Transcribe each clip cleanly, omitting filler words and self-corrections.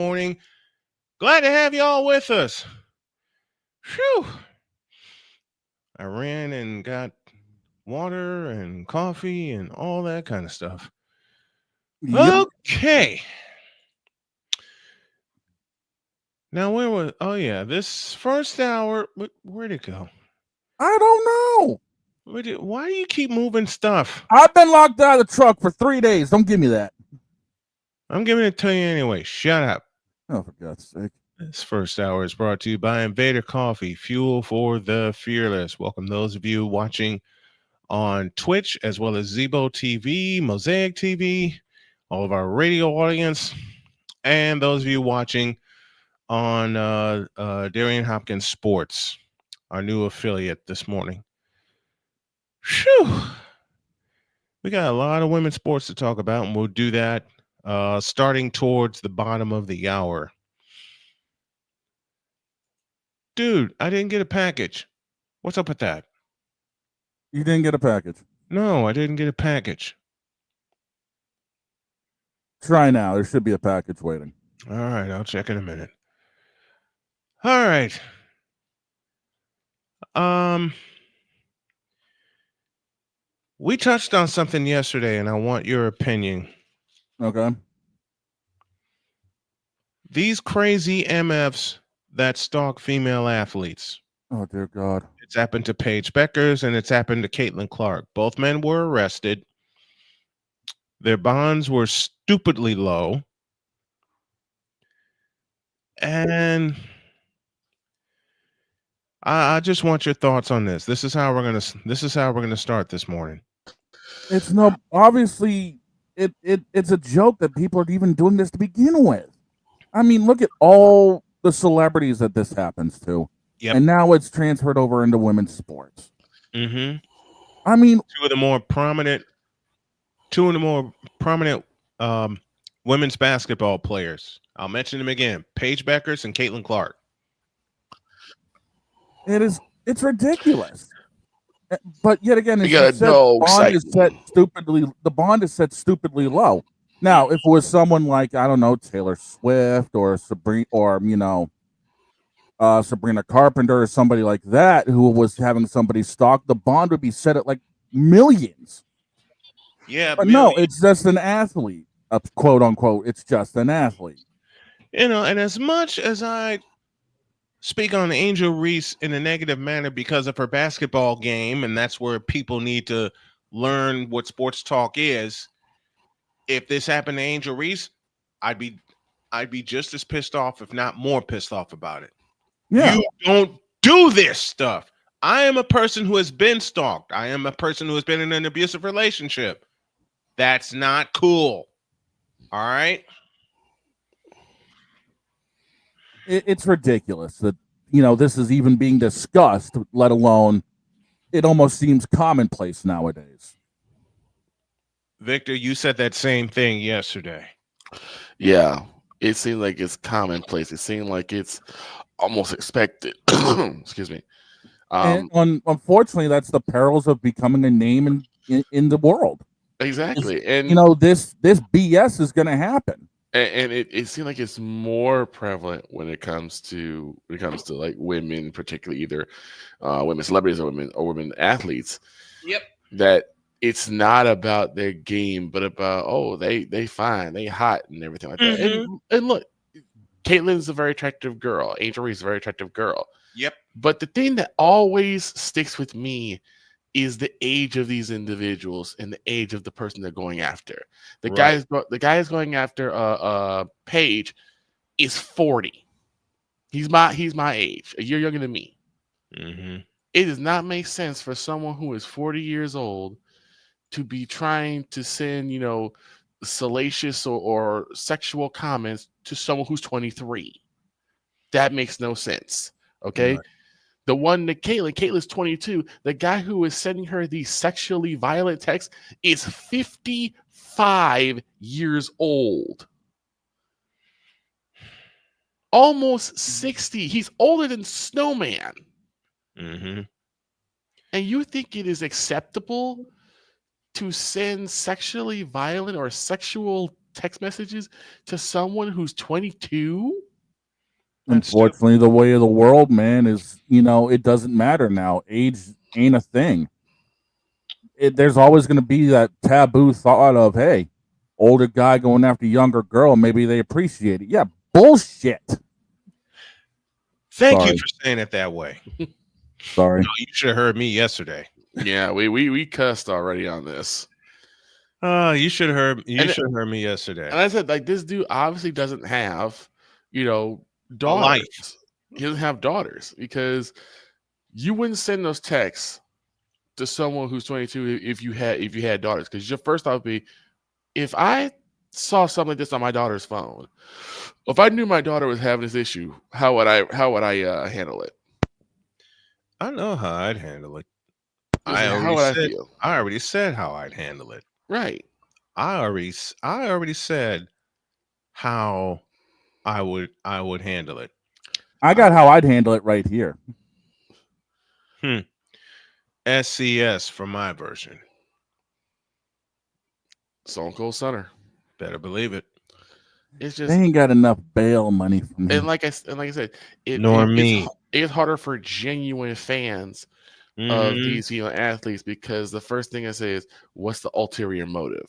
Morning. Glad to have you all with us. Phew. I ran and got water and coffee and all that kind of stuff. Yep. Okay. Now, where was. Oh, yeah. This first hour. Where'd it go? I don't know. Why do you keep moving stuff? I've been locked out of the truck for 3 days. Don't give me that. I'm giving it to you anyway. Shut up. Oh, for God's sake. This first hour is brought to you by Invader Coffee, fuel for the fearless. Welcome those of you watching on Twitch as well as Zebo TV, Mosaic TV, all of our radio audience, and those of you watching on Darian Hopkins Sports, our new affiliate this morning. Whew. We got a lot of women's sports to talk about, and we'll do that starting towards the bottom of the hour. Dude, I didn't get a package. What's up with that? You didn't get a package. No, I didn't get a package. Try now. There should be a package waiting. All right, I'll check in a minute. All right. We touched on something yesterday, and I want your opinion. Okay. These crazy MFs that stalk female athletes. Oh, dear God. It's happened to Paige Bueckers, and it's happened to Caitlin Clark. Both men were arrested. Their bonds were stupidly low. And I just want your thoughts on this. This is how we're gonna start this morning. It's no obviously it's a joke that people are even doing this to begin with. I mean, look at all the celebrities that this happens to. Yep. And now it's transferred over into women's sports. Mm-hmm. I mean, two of the more prominent women's basketball players. I'll mention them again: Paige Bueckers and Caitlin Clark. It's ridiculous. But yet again, you gotta know the bond is set stupidly low. Now, if it was someone like, I don't know, Taylor Swift or Sabrina, or Sabrina Carpenter or somebody like that who was having somebody stalk, the bond would be set at like millions. Yeah, but no, it's just an athlete, quote unquote. It's just an athlete. And as much as I speak on Angel Reese in a negative manner because of her basketball game, and that's where people need to learn what sports talk is. If this happened to Angel Reese, I'd be just as pissed off, if not more pissed off about it. Yeah. You don't do this stuff. I am a person who has been stalked. I am a person who has been in an abusive relationship. That's not cool. All right? It's ridiculous that, this is even being discussed, let alone it almost seems commonplace nowadays. Victor, you said that same thing yesterday. Yeah, it seems like it's commonplace. It seems like it's almost expected. Excuse me. Unfortunately, that's the perils of becoming a name in the world. Exactly. And this BS is going to happen. And it seems like it's more prevalent when it comes to like women, particularly either women celebrities or women athletes. Yep. That it's not about their game, but about they fine, they hot and everything like that. And look, Caitlin's a very attractive girl. Angel Reese is a very attractive girl. Yep. But the thing that always sticks with me is the age of these individuals and the age of the person they're going after. The guy is going after Paige is 40. He's my age, a year younger than me. Mm-hmm. It does not make sense for someone who is 40 years old to be trying to send, salacious or sexual comments to someone who's 23. That makes no sense. Okay. Right. The one that Caitlin's 22. The guy who is sending her these sexually violent texts is 55 years old. Almost 60. He's older than Snowman. Mm-hmm. And you think it is acceptable to send sexually violent or sexual text messages to someone who's 22? Unfortunately, the way of the world, man, is, it doesn't matter now. Age ain't a thing. There's always going to be that taboo thought of, hey, older guy going after younger girl, maybe they appreciate it. Yeah, bullshit. Thank Sorry. you for saying it that way. Sorry. You should have heard me yesterday. Yeah, we cussed already on this. You should have heard me yesterday. And I said, like, this dude obviously doesn't have, daughters. life. He doesn't have daughters, because you wouldn't send those texts to someone who's 22 if you had daughters. Because your first thought would be, if I saw something like this on my daughter's phone, if I knew my daughter was having this issue, how would I handle it? I know how I'd handle it. How would I feel? I already said how I'd handle it. Right. I already said how I would handle it. I got how I'd handle it right here. SCS for my version. Stone Cold Stunner. Better believe it. It's just, they ain't got enough bail money from him. And like I said, it's harder for genuine fans of these athletes, because the first thing I say is, what's the ulterior motive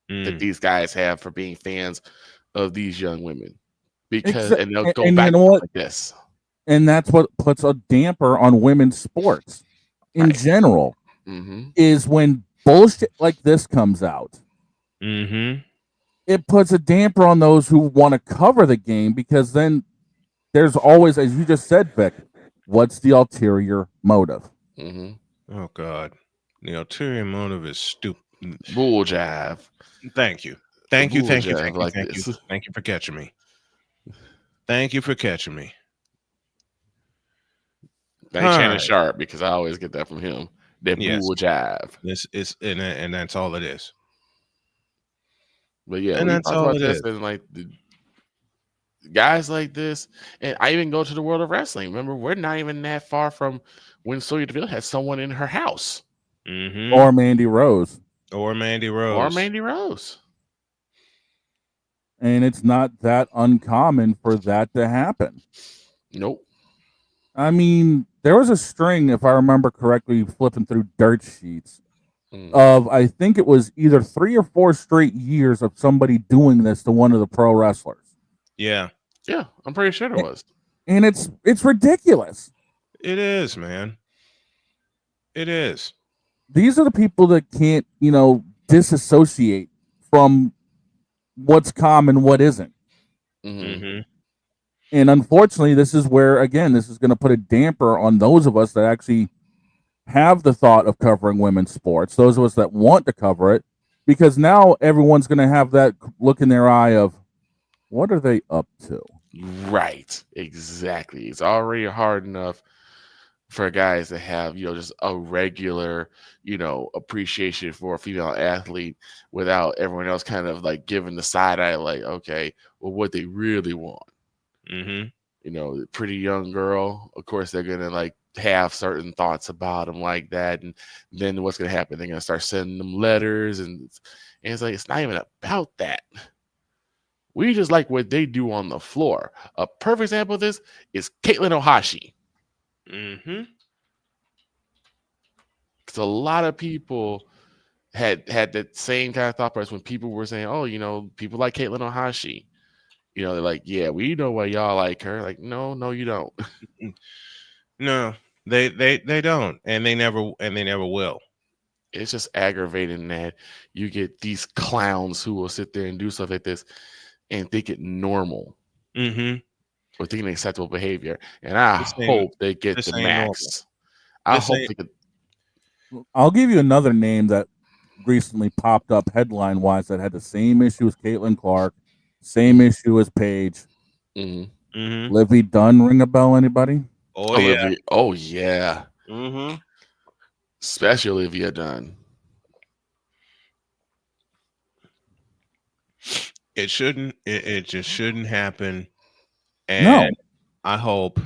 that these guys have for being fans of these young women? Because and they'll go back like this. And that's what puts a damper on women's sports in general, is when bullshit like this comes out. It puts a damper on those who want to cover the game, because then there's always, as you just said, Vic, what's the ulterior motive? Oh, God. The ulterior motive is stupid. Bull jive. Thank you. Thank you for catching me. Thank you for catching me. Thanks, Shannon Sharp, because I always get that from him. That bull jive. This is, and that's all it is. But yeah, and that's all it is. And like the guys like this, and I even go to the world of wrestling. Remember, we're not even that far from when Sonya Deville had someone in her house, or Mandy Rose, and it's not that uncommon for that to happen. Nope. I mean, there was a string, if I remember correctly, flipping through dirt sheets of, I think it was either 3 or 4 straight years of somebody doing this to one of the pro wrestlers. Yeah, I'm pretty sure it was. And it's ridiculous. It is, man. It is. These are the people that can't, disassociate from what's common, what isn't. And unfortunately, this is where, again, this is going to put a damper on those of us that actually have the thought of covering women's sports, those of us that want to cover it, because now everyone's going to have that look in their eye of, what are they up to? Right. Exactly. It's already hard enough for guys to have, just a regular, appreciation for a female athlete without everyone else kind of like giving the side eye, like, okay, well, what they really want. Pretty young girl, of course, they're going to like have certain thoughts about them like that. And then what's going to happen? They're going to start sending them letters, and it's like, it's not even about that. We just like what they do on the floor. A perfect example of this is Caitlin Ohashi. Because a lot of people had that same kind of thought process when people were saying, oh, people like Caitlin Ohashi. They're like, yeah, we know why y'all like her. Like, no, you don't. No, they don't, and they never will. It's just aggravating that you get these clowns who will sit there and do stuff like this and think it normal. Or thinking acceptable behavior. And I hope they get the max. I'll give you another name that recently popped up headline wise that had the same issue as Caitlin Clark, same issue as Paige. Livy Dunn, ring a bell, anybody? Oh, yeah. Oh, yeah. Especially Olivia Dunn. It shouldn't. It just shouldn't happen. And no. I hope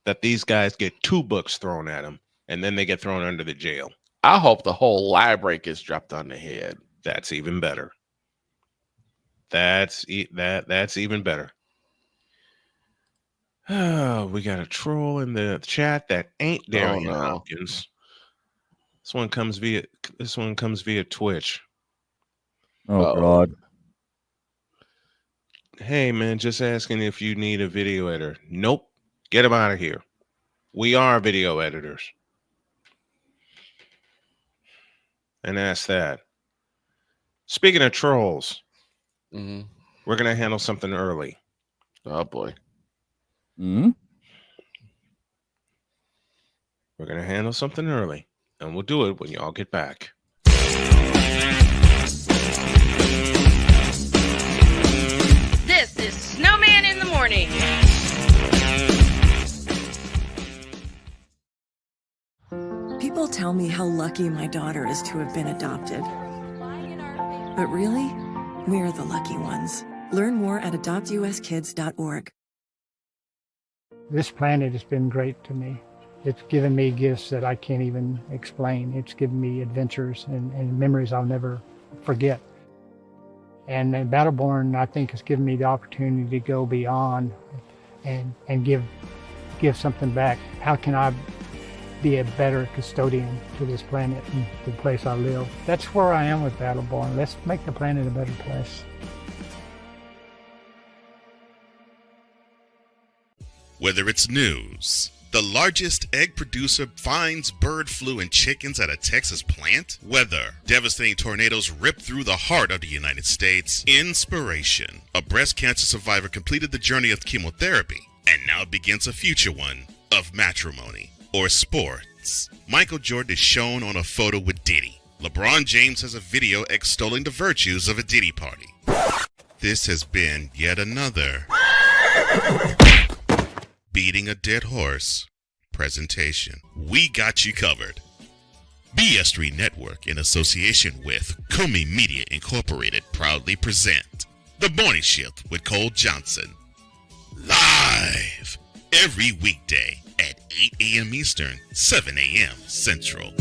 that these guys get 2 books thrown at them, and then they get thrown under the jail. I hope the whole library gets dropped on the head. That's even better. That's even better. Oh, we got a troll in the chat that ain't Darian Hopkins. This one comes via Twitch. Oh God. Hey man, just asking if you need a video editor. Nope. Get him out of here. We are video editors. And that's that. Speaking of trolls, we're going to handle something early. Oh, boy. Mm-hmm. We're going to handle something early, and we'll do it when y'all get back. This is Snowman in the Morning. People tell me how lucky my daughter is to have been adopted. But really, we're the lucky ones. Learn more at adoptuskids.org. This planet has been great to me. It's given me gifts that I can't even explain. It's given me adventures and memories I'll never forget. And Battleborn, I think, has given me the opportunity to go beyond and give something back. How can I be a better custodian to this planet and the place I live? That's where I am with Battleborn. Let's make the planet a better place. Whether it's news, the largest egg producer finds bird flu in chickens at a Texas plant, weather, devastating tornadoes rip through the heart of the United States, inspiration, a breast cancer survivor completed the journey of chemotherapy, and now begins a future one of matrimony or sports. Michael Jordan is shown on a photo with Diddy. LeBron James has a video extolling the virtues of a Diddy party. This has been yet another beating a dead horse presentation. We got you covered. BS3 Network, in association with Coyne Media Incorporated, proudly present The Morning Shift with Cole Johnson. Live every weekday at 8 a.m. Eastern, 7 a.m. Central.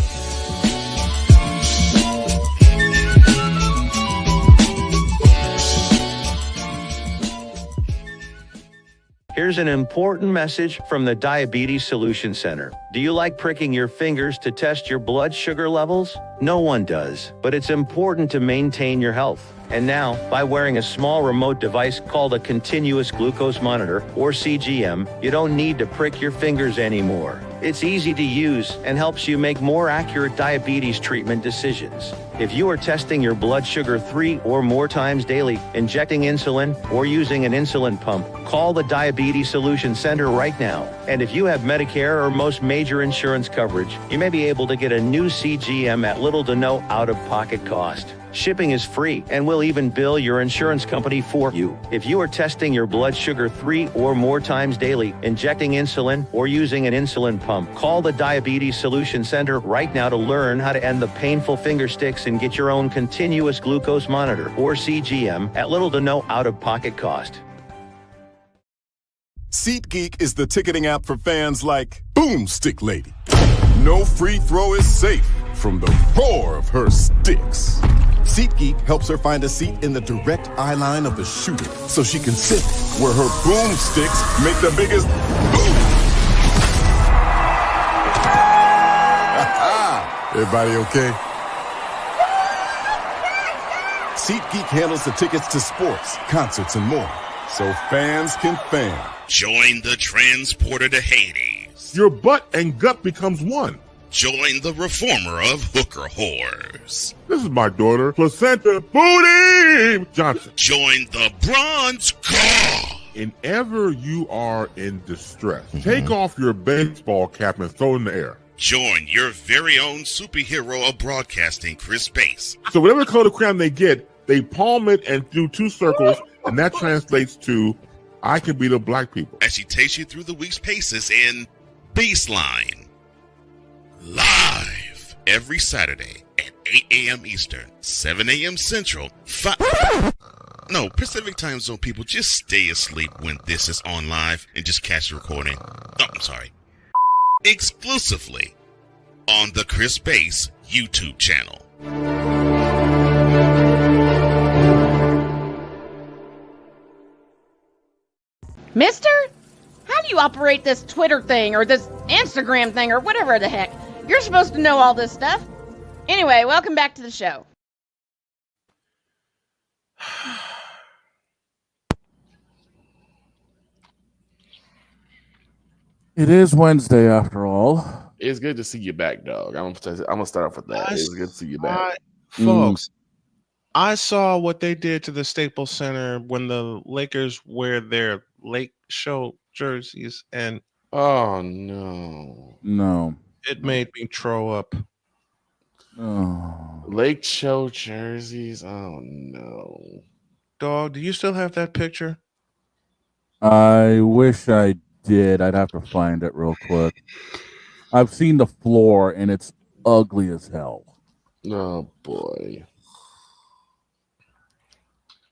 Here's an important message from the Diabetes Solution Center. Do you like pricking your fingers to test your blood sugar levels? No one does, but it's important to maintain your health. And now, by wearing a small remote device called a continuous glucose monitor, or CGM, you don't need to prick your fingers anymore. It's easy to use and helps you make more accurate diabetes treatment decisions. If you are testing your blood sugar 3 or more times daily, injecting insulin, or using an insulin pump, call the Diabetes Solution Center right now. And if you have Medicare or most major insurance coverage, you may be able to get a new CGM at little to no out-of-pocket cost. Shipping is free, and we'll even bill your insurance company for you. If you are testing your blood sugar 3 or more times daily, injecting insulin, or using an insulin pump, call the Diabetes Solution Center right now to learn how to end the painful finger sticks and get your own continuous glucose monitor, or CGM, at little to no out-of-pocket cost. SeatGeek is the ticketing app for fans like Boomstick Lady. No free throw is safe from the roar of her sticks. SeatGeek helps her find a seat in the direct eye line of the shooter so she can sit where her boomsticks make the biggest boom. Everybody okay? SeatGeek handles the tickets to sports, concerts, and more, so fans can fan. Join the transporter to Hades. Your butt and gut becomes one. Join the reformer of hooker whores. This is my daughter, Placenta Booty Johnson. Join the bronze car. Whenever you are in distress, take off your baseball cap and throw it in the air. Join your very own superhero of broadcasting, Chris Bass. So whatever color crayon they get, they palm it and do 2 circles, and that translates to, I can beat up black people. As she takes you through the week's paces in Baseline. Live every Saturday at 8 a.m. Eastern, 7 a.m. Central, Pacific Time Zone people, just stay asleep when this is on live and just catch the recording. Oh, I'm sorry. Exclusively on the Chris Bass YouTube channel. Mister, how do you operate this Twitter thing or this Instagram thing or whatever the heck? You're supposed to know all this stuff. Anyway, welcome back to the show. It is Wednesday after all. It's good to see you back, dog. I'm gonna start off with that. It's good to see you back. Folks, I saw what they did to the Staples Center when the Lakers wear their Lake Show jerseys, and oh no, it made me throw up. Oh, Lake Show jerseys. Oh no, dog. Do you still have that picture? I wish I did. I'd have to find it real quick. I've seen the floor, and it's ugly as hell. Oh boy.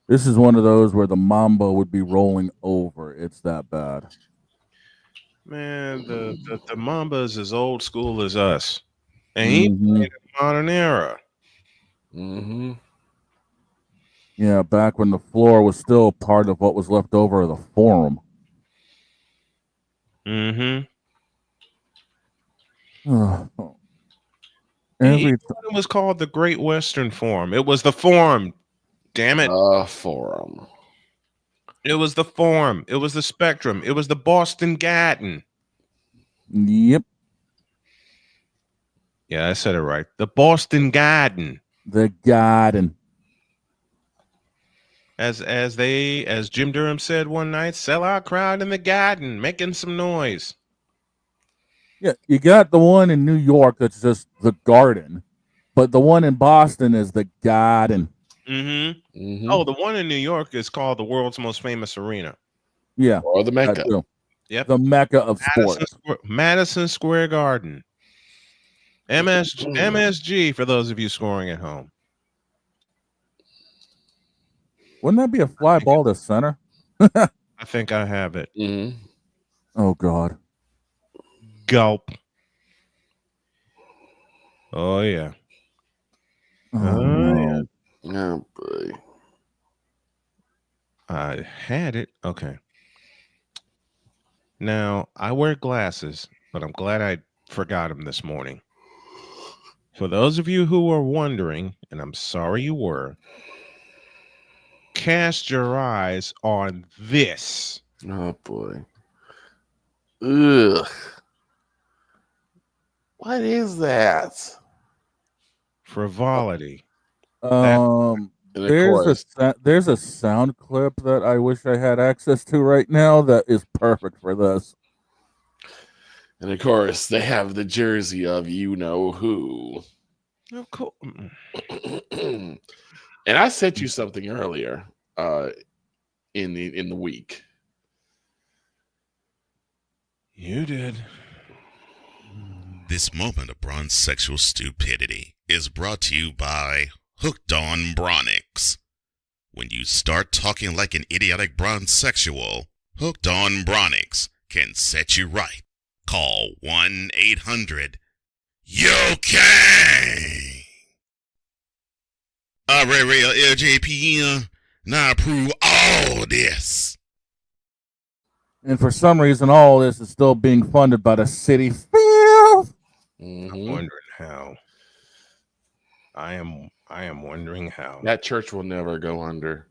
This is one of those where the Mamba would be rolling over. It's that bad. Man, the Mamba is as old school as us, and he played in the modern era. Yeah, back when the floor was still part of what was left over of the Forum. It was called the Great Western Forum. It was the Forum. Damn it. Forum. It was the Forum. It was the Spectrum. It was the Boston Garden. Yep. Yeah, I said it right. The Boston Garden. The Garden. As Jim Durham said one night, sell our crowd in the Garden, making some noise. Yeah, you got the one in New York that's just the Garden, but the one in Boston is the Garden. Oh, the one in New York is called the world's most famous arena. Yeah. Or the Mecca. Yep. The Mecca of sports. Madison Square Garden. MSG for those of you scoring at home. Wouldn't that be a fly ball to center? I think I have it. Oh, God. Gulp. Oh, yeah. Oh, oh boy. I had it. Okay. Now, I wear glasses, but I'm glad I forgot them this morning. For those of you who are wondering, and I'm sorry you were, cast your eyes on this. Oh boy. Ugh. What is that? Frivolity. There's a sound clip that I wish I had access to right now that is perfect for this. And of course, they have the jersey of you know who. Of course. And I sent you something earlier in the week. You did. This moment of bronze sexual stupidity is brought to you by Hooked on Bronix. When you start talking like an idiotic bronze sexual, Hooked on Bronix can set you right. Call 1-800-YOKAY. Real LJPM, now approve all this. And for some reason, all this is still being funded by the city. I'm wondering how. I am wondering how. That church will never go under.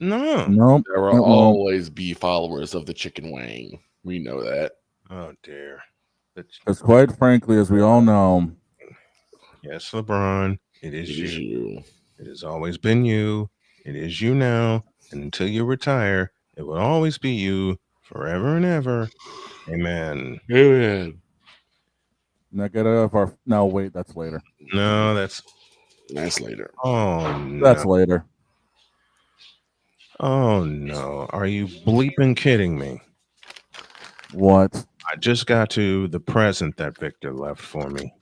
No. Nope. There will always be followers of the chicken wing. We know that. Oh, dear. Because quite frankly, as we all know. Yes, LeBron, it is you. It has always been you. It is you now. And until you retire, it will always be you forever and ever. Amen. Amen. Now get off our. No, wait, that's later. No, that's later. Oh, no. That's later. Oh, no. Are you bleeping kidding me? What? I just got to the present that Victor left for me.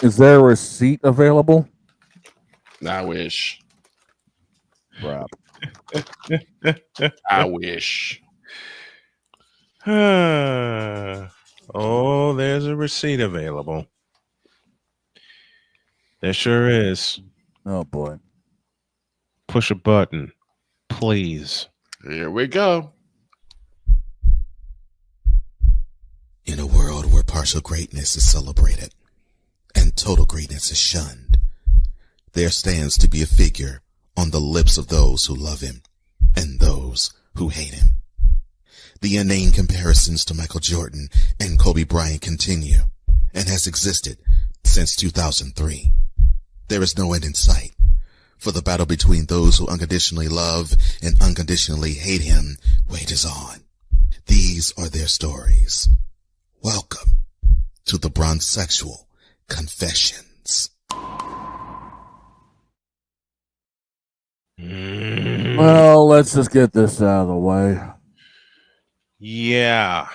Is there a receipt available? I wish. Crap. I wish. Oh, there's a receipt available. There sure is. Oh, boy. Push a button, please. Here we go. In a world where partial greatness is celebrated and total greatness is shunned, there stands to be a figure on the lips of those who love him and those who hate him. The inane comparisons to Michael Jordan and Kobe Bryant continue and has existed since 2003. There is no end in sight, for the battle between those who unconditionally love and unconditionally hate him wages on. These are their stories. Welcome to the Bronzexual Confessions. Well, let's just get this out of the way. Yeah.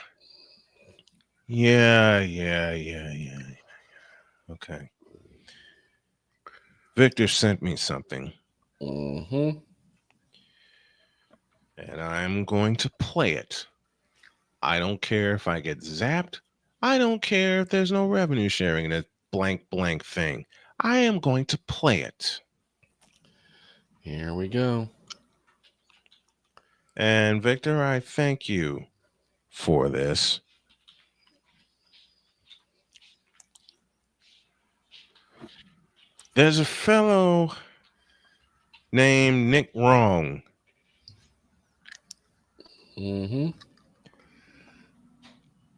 Okay. Victor sent me something. Mm-hmm. And I'm going to play it. I don't care if I get zapped. I don't care if there's no revenue sharing in a blank thing. I am going to play it. Here we go. And Victor, I thank you for this. There's a fellow named Nick Wrong. Mm-hmm.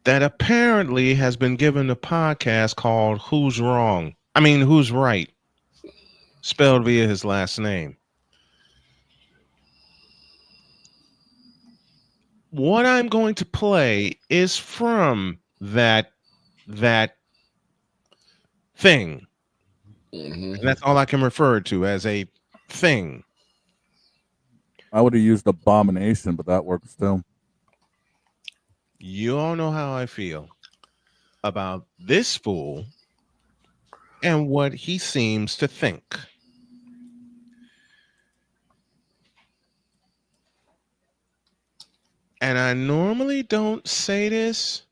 That apparently has been given a podcast called Who's Right, spelled via his last name. What I'm going to play is from that thing. Mm-hmm. And that's all I can refer to as a thing. I would have used abomination, but that works too. You all know how I feel about this fool and what he seems to think. And I normally don't say this,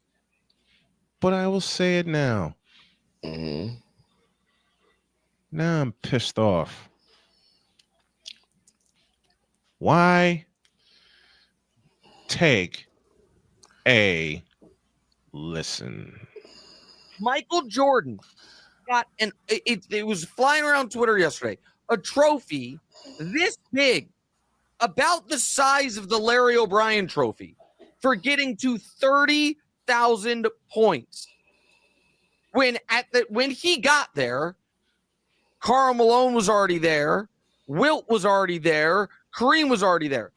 but I will say it now. Mm-hmm. Now I'm pissed off. Why take a listen? Michael Jordan got it was flying around Twitter yesterday, a trophy this big, about the size of the Larry O'Brien trophy, for getting to 30,000 points. When he got there, Karl Malone was already there, Wilt was already there, Kareem was already there.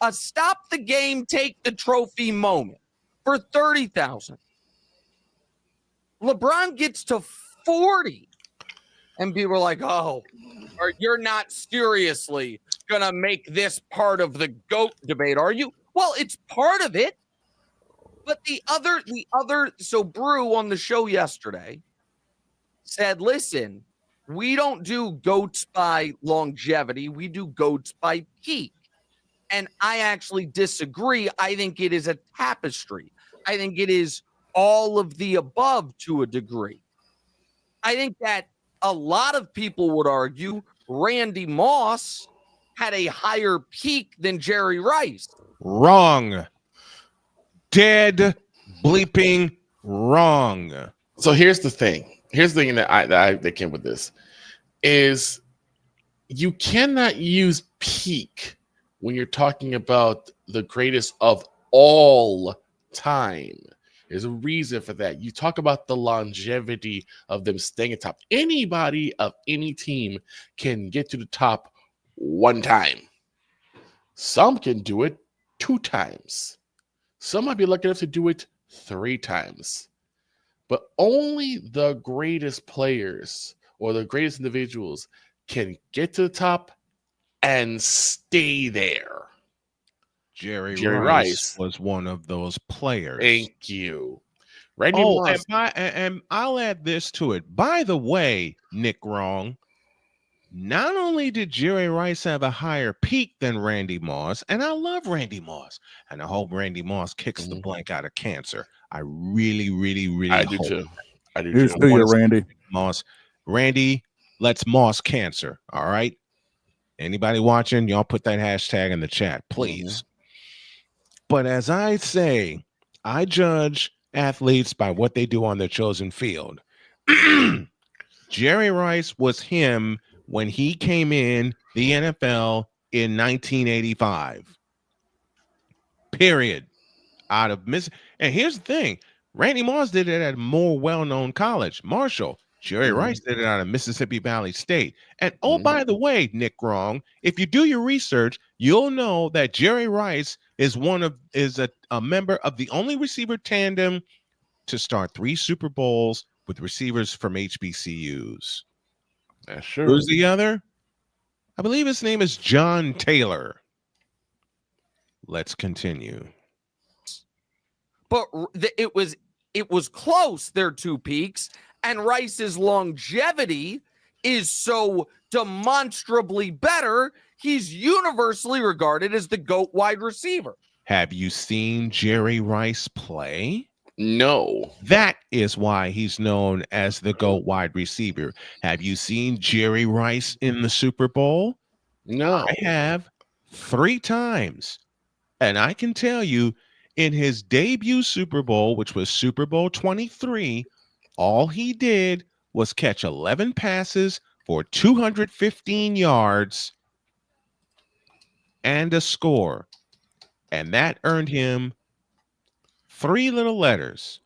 A stop the game, take the trophy moment for 30,000. LeBron gets to 40, and people are like, "Oh, or you're not seriously gonna make this part of the GOAT debate, are you?" Well, it's part of it, but the other. So Brew on the show yesterday said, "Listen, we don't do GOATs by longevity; we do GOATs by peak." And I actually disagree. I think it is a tapestry. I think it is all of the above to a degree. I think that a lot of people would argue Randy Moss had a higher peak than Jerry Rice. Wrong. Dead bleeping wrong. So here's the thing. Here's the thing that came with this is you cannot use peak when you're talking about the greatest of all time. There's a reason for that. You talk about the longevity of them staying at top. Anybody of any team can get to the top one time. Some can do it 2 times. Some might be lucky enough to do it 3 times. But only the greatest players or the greatest individuals can get to the top and stay there. Jerry Rice was one of those players. Thank you. Randy Moss. And I'll add this to it. By the way, Nick Wrong, not only did Jerry Rice have a higher peak than Randy Moss, and I love Randy Moss, and I hope Randy Moss kicks the blank out of cancer. I really I hope. do too. I do Here's too. to you, Randy. Moss. Randy, let's Moss cancer. All right. Anybody watching, y'all put that hashtag in the chat, please. But as I say, I judge athletes by what they do on their chosen field. Jerry Rice was him when he came in the NFL in 1985. Period. Out of Miss. And here's the thing: Randy Moss did it at a more well-known college, Marshall. Jerry Rice did it out of Mississippi Valley State. And oh, by the way, Nick Wrong, if you do your research, you'll know that Jerry Rice is a member of the only receiver tandem to start 3 Super Bowls with receivers from HBCUs. That's true. Who's the other? I believe his name is John Taylor. Let's continue. But it was close, their 2 peaks, and Rice's longevity is so demonstrably better, he's universally regarded as the GOAT wide receiver. Have you seen Jerry Rice play? No. That is why he's known as the GOAT wide receiver. Have you seen Jerry Rice in the Super Bowl? No. I have 3 times. And I can tell you, in his debut Super Bowl, which was Super Bowl 23, all he did was catch 11 passes for 215 yards and a score. And that earned him 3 little letters: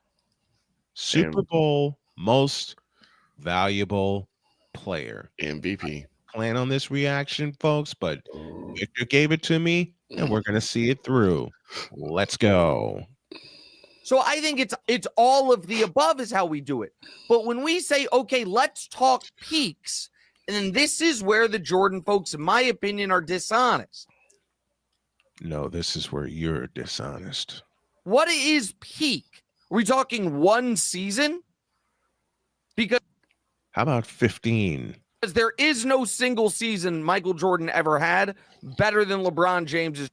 Super Bowl Most Valuable Player. MVP. Plan on this reaction, folks, but Victor gave it to me, and we're going to see it through. Let's go. So I think it's all of the above is how we do it. But when we say, okay, let's talk peaks, and then this is where the Jordan folks, in my opinion, are dishonest. No, this is where you're dishonest. What is peak? Are we talking 1 season? Because how about 15? Because there is no single season Michael Jordan ever had better than LeBron James's.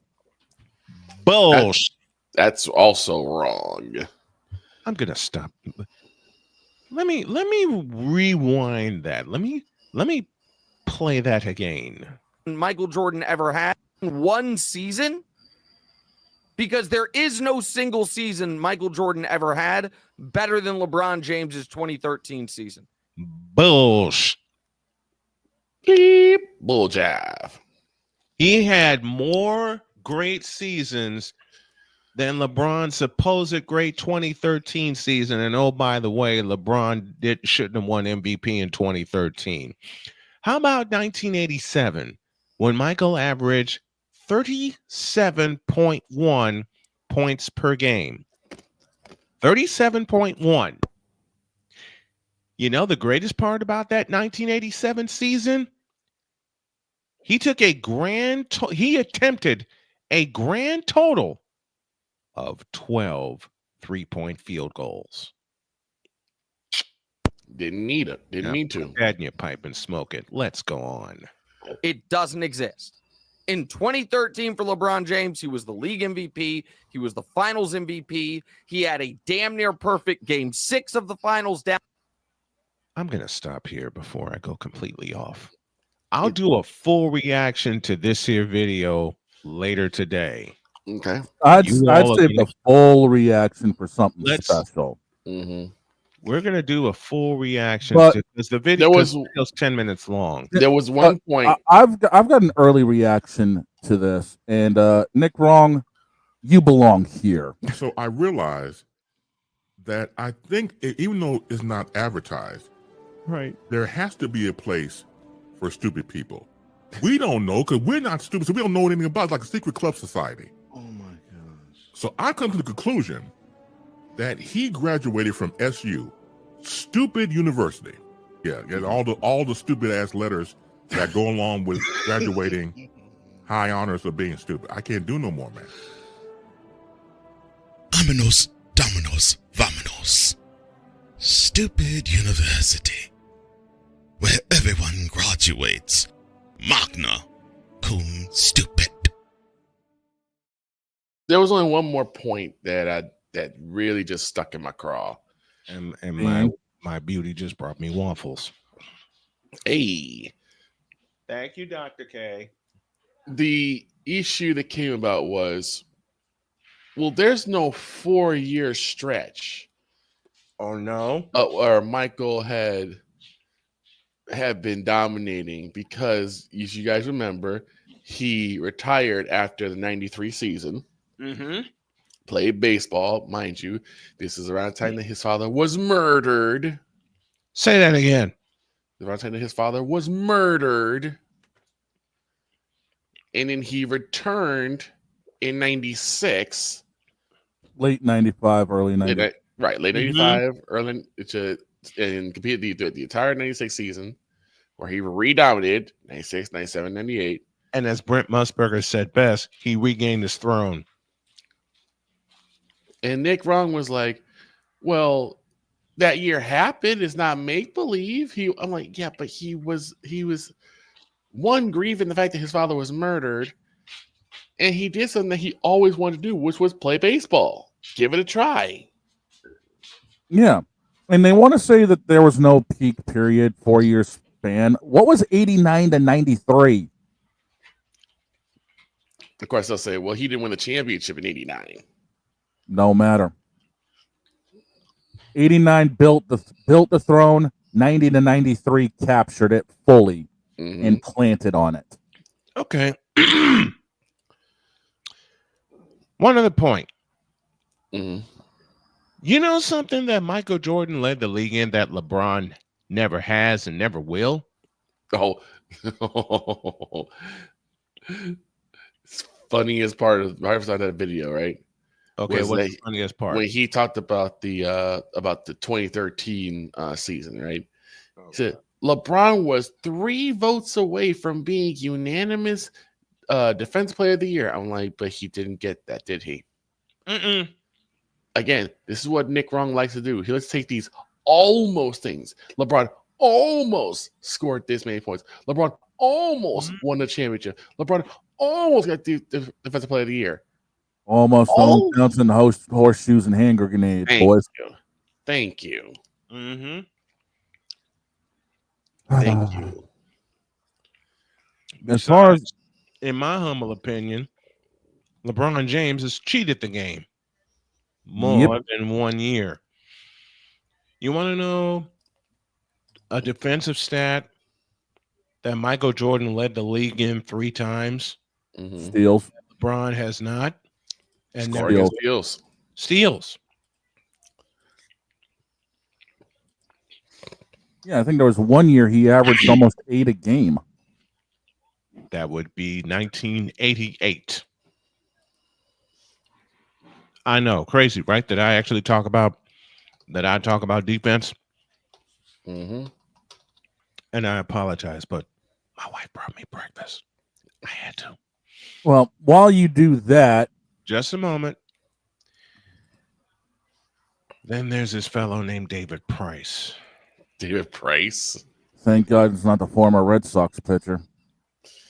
Bullshit. That's also wrong. I'm gonna stop. Let me rewind that. Let me play that again. Michael Jordan ever had 1 season? Because there is no single season Michael Jordan ever had better than LeBron James's 2013 season. Bullshit. Beep. Bull jive. He had more great seasons than LeBron's supposed great 2013 season. And oh, by the way, LeBron shouldn't have won MVP in 2013. How about 1987, when Michael averaged 37.1 points per game? 37.1. You know the greatest part about that 1987 season? He took he attempted a grand total of 12 3-point field goals. Didn't need it. Didn't need to. Add in your pipe and smoke it. Let's go on. It doesn't exist. In 2013 for LeBron James, he was the league MVP. He was the finals MVP. He had a damn near perfect game 6 of the finals down. I'm going to stop here before I go completely off. I'll do a full reaction to this here video later today. Okay. I'd save the full reaction for something special. We're going to do a full reaction because the video was 10 minutes long. There was one point. I've got an early reaction to this, and Nick Wrong, you belong here. So I realized that I think even though it's not advertised, right, there has to be a place for stupid people. We don't know because we're not stupid, so we don't know anything about it, like a secret club society. Oh my gosh. So I come to the conclusion that he graduated from SU, stupid university. Yeah, and all the stupid ass letters that go along with graduating high honors of being stupid. I can't do no more, man. Vámonos, dominos, vámonos. Stupid university, where everyone graduates. Magna cum stupid. There was only one more point that really just stuck in my craw. And my beauty just brought me waffles. Hey. Thank you, Dr. K. The issue that came about was Well, there's no 4-year stretch. Oh no. Or Michael had been dominating because, if you guys remember, he retired after the 93 season. Mm-hmm. Played baseball, mind you. This is around the time that his father was murdered. Say that again. Around the time that his father was murdered. And then he returned in 96. Late 95, early 90. Late Mm-hmm. 95, early and competed the entire 96 season, where he redominated 96, 97, 98. And as Brent Musburger said best, he regained his throne. And Nick Wrong was like, well, that year happened. It's not make-believe. I'm like, yeah, but he was one, grieving the fact that his father was murdered, and he did something that he always wanted to do, which was play baseball. Give it a try. Yeah. And they want to say that there was no peak period, 4-year span. What was 89 to 93? Of course, they'll say, well, he didn't win the championship in 89. No matter. 89 built the throne. 90 to 93 captured it fully and planted on it. Okay. One other point. Mm-hmm. You know something that Michael Jordan led the league in that LeBron never has and never will? Oh. It's funniest part of right beside that video, right? Okay, what's the funniest part? When he talked about the 2013 season, right? He said LeBron was 3 votes away from being unanimous defense player of the year. I'm like, but he didn't get that, did he? Mm-mm. Again, this is what Nick Wrong likes to do. He likes to take these almost things. LeBron almost scored this many points. LeBron almost won the championship. LeBron almost got the defensive player of the year. Almost bouncing horseshoes and hand grenades, boys. Thank you. Mm-hmm. Thank you. As far as, in my humble opinion, LeBron James has cheated the game more than 1 year. You want to know a defensive stat that Michael Jordan led the league in 3 times? Steals. LeBron has not. And Steals. Yeah, I think there was 1 year he averaged almost 8 a game. That would be 1988. I know, crazy, right? That I actually talk about defense. Mm-hmm. And I apologize, but my wife brought me breakfast. I had to. Well, while you do that, just a moment. Then there's this fellow named David Price. David Price? Thank God it's not the former Red Sox pitcher.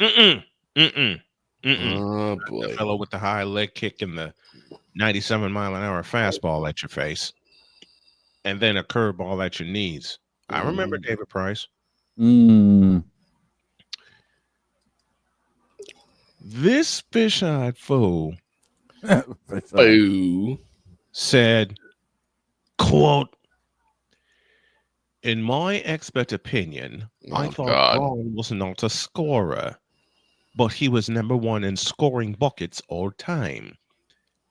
Oh, boy. The fellow with the high leg kick and the 97-mile-an-hour fastball at your face. And then a curveball at your knees. I remember David Price. This fish-eyed fool said, quote, in my expert opinion, I thought Braun was not a scorer, but he was number 1 in scoring buckets all time.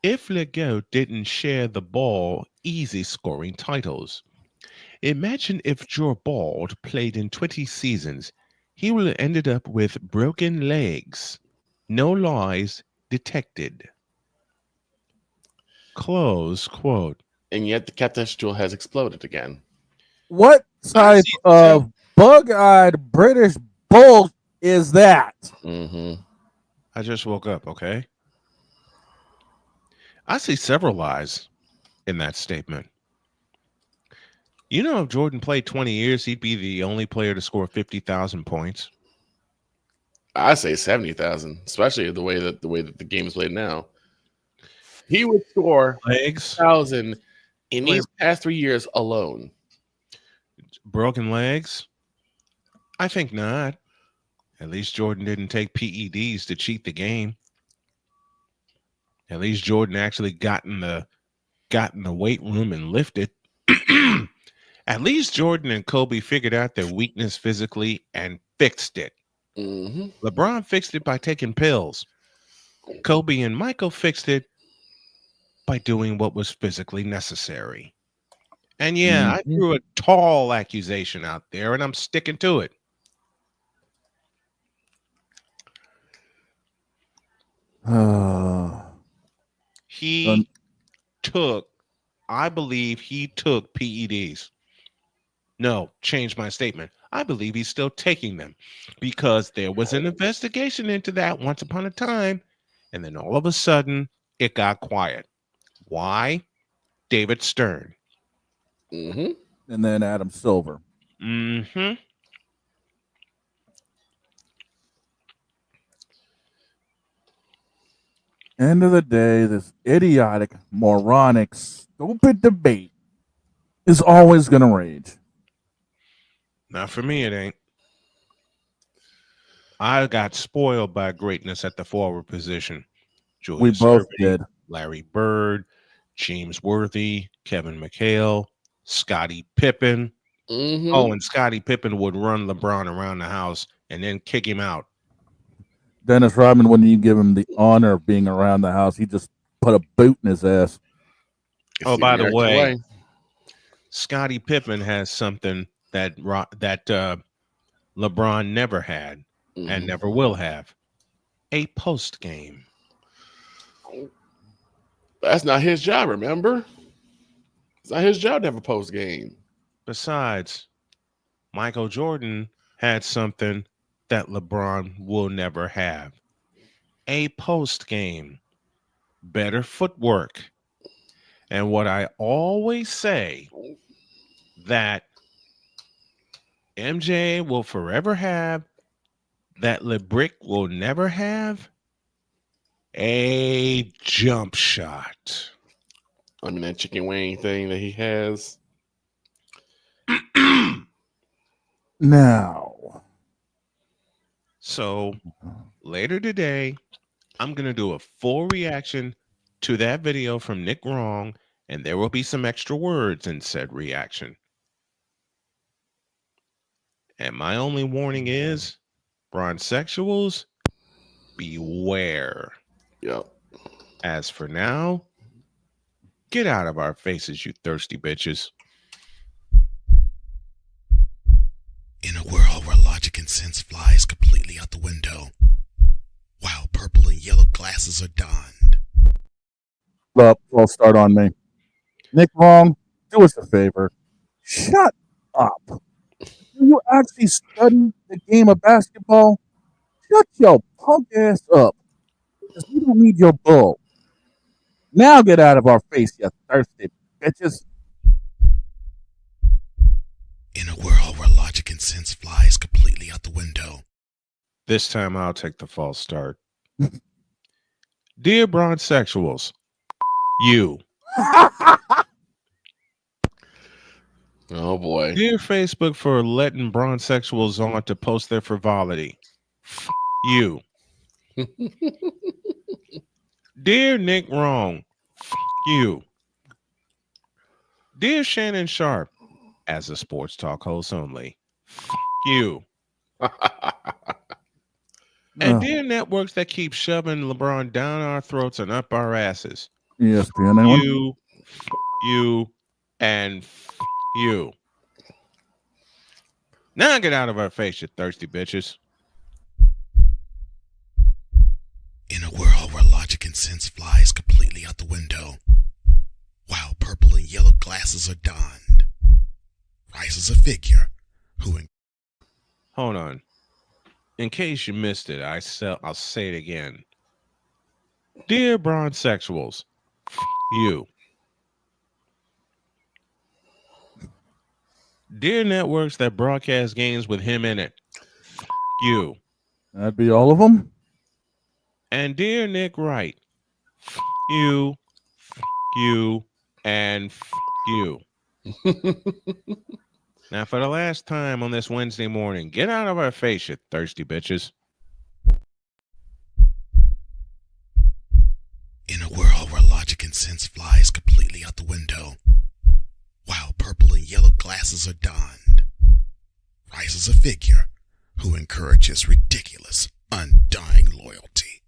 If Legault didn't share the ball easy scoring titles. Imagine if Joe Bald played in 20 seasons. He would have ended up with broken legs. No lies detected. Close quote. And yet the captain jewel has exploded again. What type of bug-eyed British bull is that? I just woke up, okay? I see several lies in that statement. You know, if Jordan played 20 years, he'd be the only player to score 50,000 points. I say 70,000, especially the way that the game is played now. He would score 1,000 in these past 3 years alone. Broken legs? I think not. At least Jordan didn't take PEDs to cheat the game. At least Jordan actually got in the weight room and lifted. At least Jordan and Kobe figured out their weakness physically and fixed it. LeBron fixed it by taking pills. Kobe and Michael fixed it by doing what was physically necessary. And yeah, I threw a tall accusation out there, and I'm sticking to it. I believe he took PEDs. No, change my statement. I believe he's still taking them because there was an investigation into that once upon a time, and then all of a sudden it got quiet. Why? David Stern. And then Adam Silver. End of the day, this idiotic, moronic, stupid debate is always going to rage. Not for me, it ain't. I got spoiled by greatness at the forward position. Julius We both Erving, did. Larry Bird, James Worthy, Kevin McHale, Scottie Pippen. Oh, and Scottie Pippen would run LeBron around the house and then kick him out. Dennis Rodman wouldn't even give him the honor of being around the house. He just put a boot in his ass. Oh, by the way, Scottie Pippen has something that LeBron never had and never will have: a post game. That's not his job, remember? It's not his job to have a post game. Besides, Michael Jordan had something that LeBron will never have: a post game, better footwork. And what I always say, that MJ will forever have, that LeBrick will never have: a jump shot. I mean, that chicken wing thing that he has. Now. So later today, I'm going to do a full reaction to that video from Nick Wrong, and there will be some extra words in said reaction. And my only warning is, bronzexuals, beware. Yep. As for now, get out of our faces, you thirsty bitches. In a world where logic and sense flies completely out the window, while purple and yellow glasses are donned. Well, I'll start on me. Nick Wrong, do us a favor. Shut up. Do you actually study the game of basketball? Shut your punk ass up. Because we don't need your bull. Now get out of our face, you thirsty bitches. In a world where logic and sense flies completely out the window. This time I'll take the false start. Dear bronzexuals, you. Oh boy. Dear Facebook for letting bronzexuals on to post their frivolity. You. Dear Nick Wrong, you. Dear Shannon Sharp, as a sports talk host only, you. And dear networks that keep shoving LeBron down our throats and up our asses, ESPN, anyone? You, and you. Now get out of our face, you thirsty bitches. In a world where logic and sense flies completely out the window, while purple and yellow glasses are donned, rises a figure who... Hold on. In case you missed it, I'll say it again. Dear bronzexuals, you. Dear networks that broadcast games with him in it, you. That'd be all of them? And dear Nick Wright, you, and you. Now, for the last time on this Wednesday morning, get out of our face, you thirsty bitches. In a world sense flies completely out the window, while purple and yellow glasses are donned, rises a figure who encourages ridiculous, undying loyalty.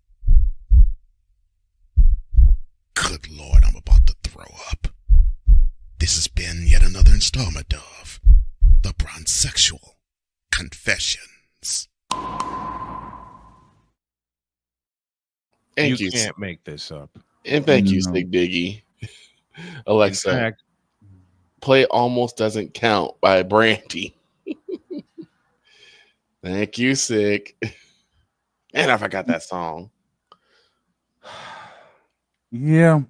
Good Lord, I'm about to throw up. This has been yet another installment of The Bronzexual Confessions. Thank You you. can't make this up. And thank you, No. Stick Diggy. Alexa, In fact, play Almost Doesn't Count by Brandy. Thank you, Sick. And I forgot that song. Yeah.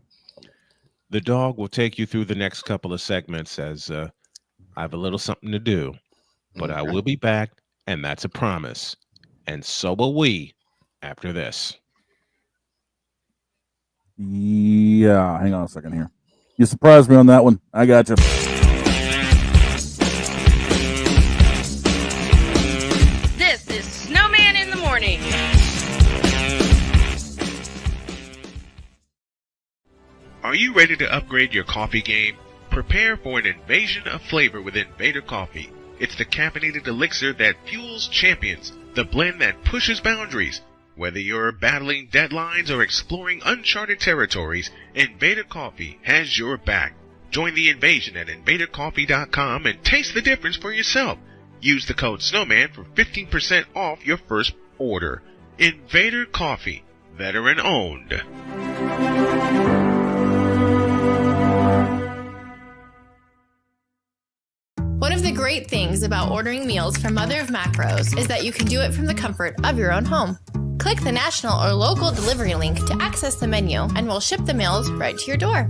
the dog will take you through the next couple of segments as I have a little something to do, but I will be back, and that's a promise. And so will we after this. Yeah, hang on a second here. You surprised me on that one. I got you. This is Snowman in the morning. Are you ready to upgrade your coffee game? Prepare for an invasion of flavor with Invader Coffee. It's the caffeinated elixir that fuels champions, the blend that pushes boundaries. Whether you're battling deadlines or exploring uncharted territories, Invader Coffee has your back. Join the invasion at invadercoffee.com and taste the difference for yourself. Use the code Snowman for 15% off your first order. Invader Coffee, veteran owned. One of the great things about ordering meals from Mother of Macros is that you can do it from the comfort of your own home. Click the national or local delivery link to access the menu, and we'll ship the meals right to your door.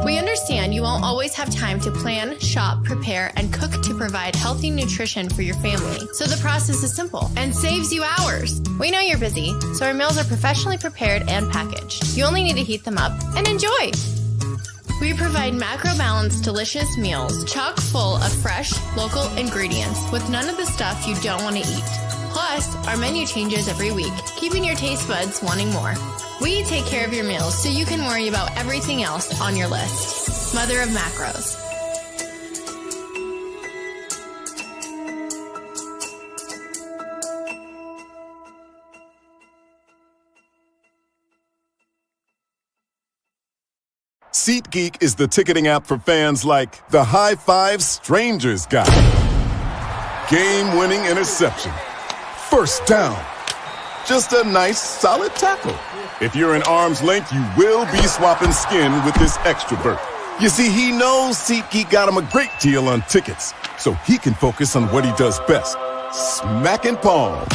We understand you won't always have time to plan, shop, prepare, and cook to provide healthy nutrition for your family, so the process is simple and saves you hours. We know you're busy, so our meals are professionally prepared and packaged. You only need to heat them up and enjoy. We provide macro-balanced, delicious meals chock full of fresh, local ingredients with none of the stuff you don't want to eat. Plus, our menu changes every week, keeping your taste buds wanting more. We take care of your meals so you can worry about everything else on your list. Mother of Macros. SeatGeek is the ticketing app for fans like the High Five Strangers guy. Game-winning interception. First down. Just a nice, solid tackle. If you're in arm's length, you will be swapping skin with this extrovert. You see, he knows SeatGeek got him a great deal on tickets, so he can focus on what he does best, smacking palms.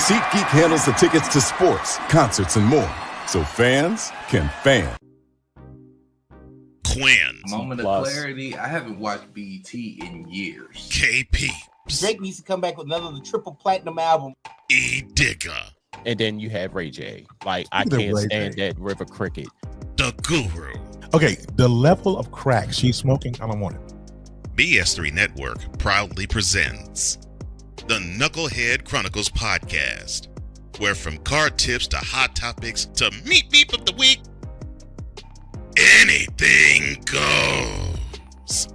SeatGeek handles the tickets to sports, concerts, and more, so fans can fan. Quinn. Moment of clarity. I haven't watched BT in years. KP. Drake needs to come back with another triple platinum album. E Digger. And then you have Ray J. Like, I can't stand that River Cricket. The Guru. Okay, the level of crack she's smoking, I don't want it. BS3 Network proudly presents the Knucklehead Chronicles podcast, where from card tips to hot topics to meat beef of the week, anything goes.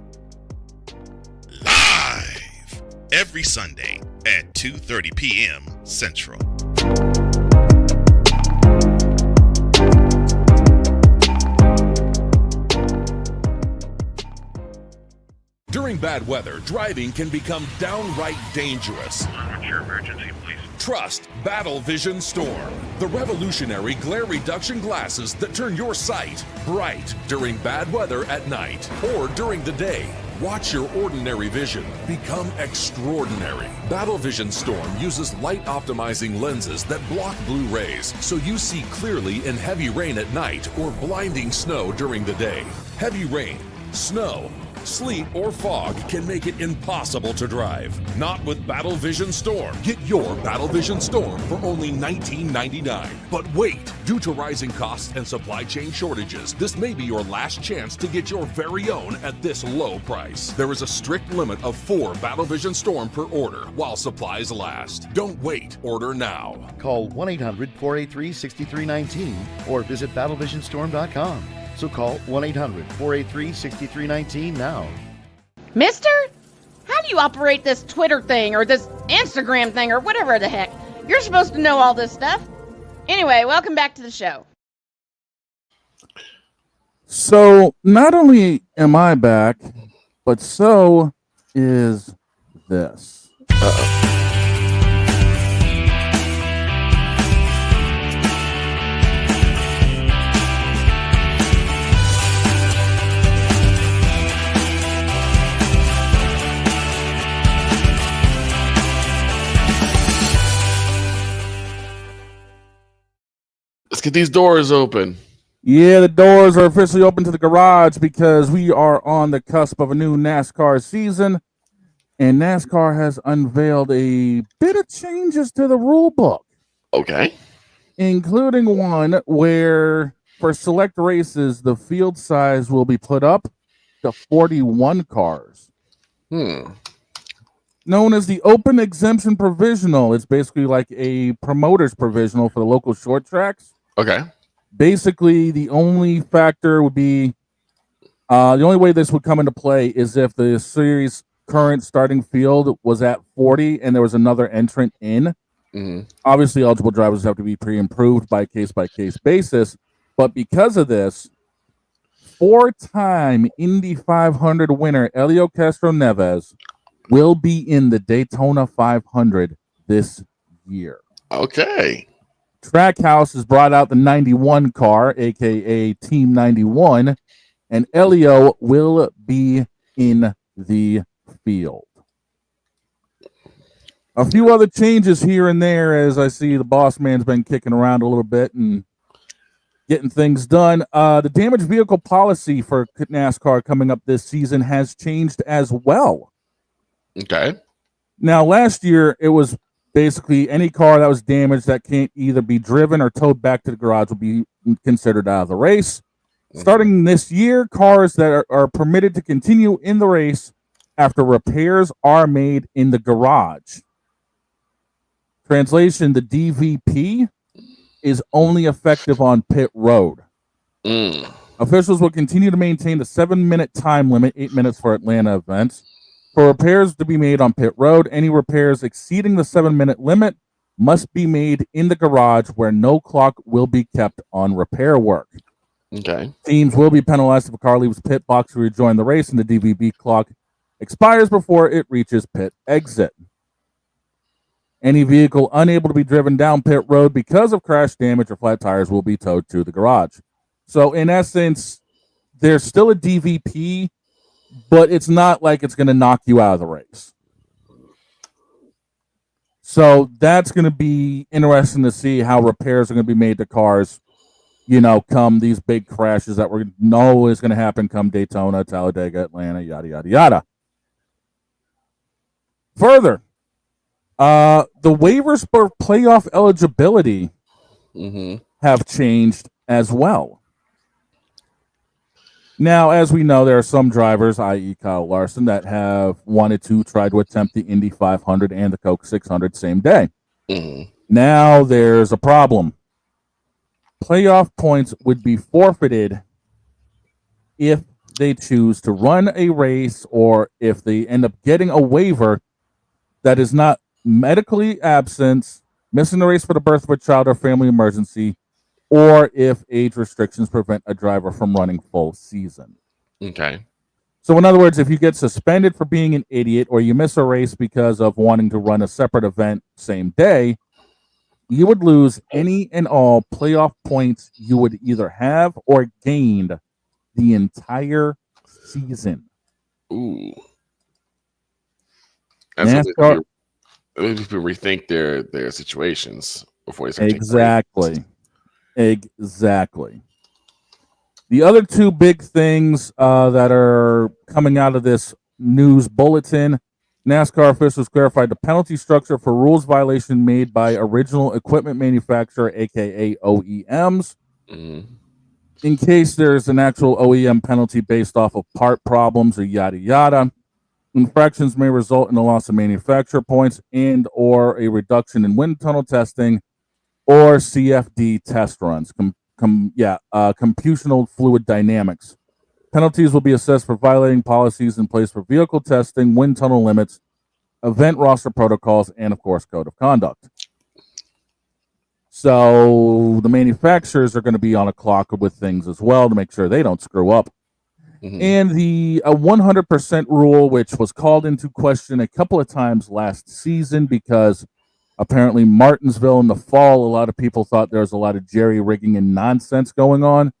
Live every Sunday at 2:30 p.m. Central. During bad weather, driving can become downright dangerous. What's your emergency, please? Trust Battle Vision Storm, the revolutionary glare reduction glasses that turn your sight bright during bad weather at night or during the day. Watch your ordinary vision become extraordinary. Battle Vision Storm uses light optimizing lenses that block blue rays so you see clearly in heavy rain at night or blinding snow during the day. Heavy rain, snow, sleet, or fog can make it impossible to drive. Not with Battle Vision Storm. Get your Battle Vision Storm for only $19.99. But wait, due to rising costs and supply chain shortages, this may be your last chance to get your very own at this low price. There is a strict limit of 4 Battle Vision Storm per order while supplies last. Don't wait, order now. Call 1-800-483-6319 or visit battlevisionstorm.com. So call 1-800-483-6319 now. Mister? How do you operate this Twitter thing or this Instagram thing or whatever the heck? You're supposed to know all this stuff. Anyway, welcome back to the show. So not only am I back, but so is this. Let's get these doors open. Yeah, the doors are officially open to the garage because we are on the cusp of a new NASCAR season, and NASCAR has unveiled a bit of changes to the rule book. Okay. Including one where for select races, the field size will be put up to 41 cars. Known as the Open Exemption Provisional. It's basically like a promoter's provisional for the local short tracks. Okay. Basically, the only factor would be the only way this would come into play is if the series' current starting field was at 40 and there was another entrant in. Obviously, eligible drivers have to be pre-improved by case-by-case basis. But because of this, 4-time Indy 500 winner Helio Castroneves will be in the Daytona 500 this year. Okay. Trackhouse has brought out the 91 car, a.k.a. Team 91, and Helio will be in the field. A few other changes here and there as I see the boss man's been kicking around a little bit and getting things done. The damaged vehicle policy for NASCAR coming up this season has changed as well. Okay. Now, last year, it was basically any car that was damaged that can't either be driven or towed back to the garage will be considered out of the race. Starting this year, cars that are permitted to continue in the race after repairs are made in the garage. Translation, the DVP is only effective on pit road. Officials will continue to maintain the 7-minute time limit, 8 minutes for Atlanta events. For repairs to be made on pit road, any repairs exceeding the 7-minute limit must be made in the garage where no clock will be kept on repair work. Okay. Teams will be penalized if a car leaves pit box to rejoin the race and the DVB clock expires before it reaches pit exit. Any vehicle unable to be driven down pit road because of crash damage or flat tires will be towed to the garage. So in essence, there's still a DVP, but it's not like it's going to knock you out of the race. So that's going to be interesting to see how repairs are going to be made to cars, come these big crashes that we know is going to happen come Daytona, Talladega, Atlanta, yada, yada, yada. Further, the waivers for playoff eligibility have changed as well. Now, as we know, there are some drivers, i.e. Kyle Larson, that have wanted to try to attempt the Indy 500 and the Coke 600 same day. Now there's a problem. Playoff points would be forfeited if they choose to run a race or if they end up getting a waiver that is not medically absent, missing the race for the birth of a child or family emergency, or if age restrictions prevent a driver from running full season. Okay. So in other words, if you get suspended for being an idiot or you miss a race because of wanting to run a separate event same day, you would lose any and all playoff points you would either have or gained the entire season. Ooh. That's what people rethink their situations before they start Exactly. The other two big things that are coming out of this news bulletin, NASCAR officials clarified the penalty structure for rules violation made by original equipment manufacturer, aka OEMs. In case there's an actual OEM penalty based off of part problems or yada yada, infractions may result in a loss of manufacturer points and or a reduction in wind tunnel testing or CFD test runs. Computational fluid dynamics. Penalties will be assessed for violating policies in place for vehicle testing, wind tunnel limits, event roster protocols, and of course, code of conduct. So the manufacturers are going to be on a clock with things as well to make sure they don't screw up. And the 100% rule, which was called into question a couple of times last season because apparently Martinsville in the fall, a lot of people thought there was a lot of jerry rigging and nonsense going on.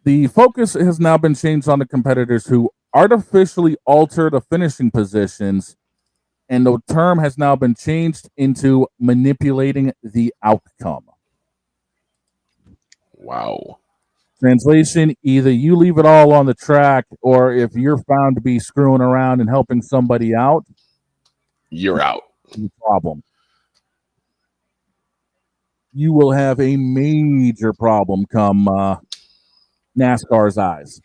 The focus has now been changed on the competitors who artificially alter the finishing positions, and the term has now been changed into manipulating the outcome. Wow. Translation, either you leave it all on the track, or if you're found to be screwing around and helping somebody out, you're out. No problem. You will have a major problem come NASCAR's eyes.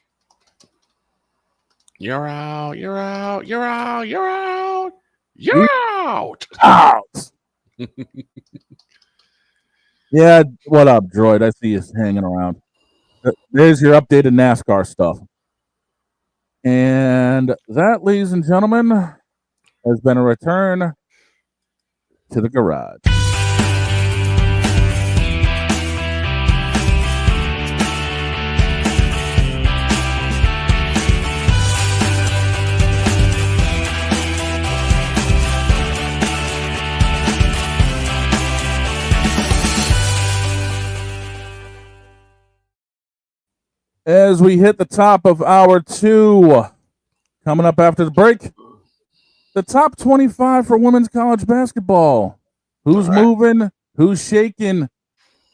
You're out. You're out. You're out. You're out. You're out. Out. Yeah, what up, Droid? I see you hanging around. There's your updated NASCAR stuff. And that, ladies and gentlemen, has been a return to the garage. As we hit the top of hour 2, coming up after the break, the top 25 for women's college basketball. Who's moving, who's shaking,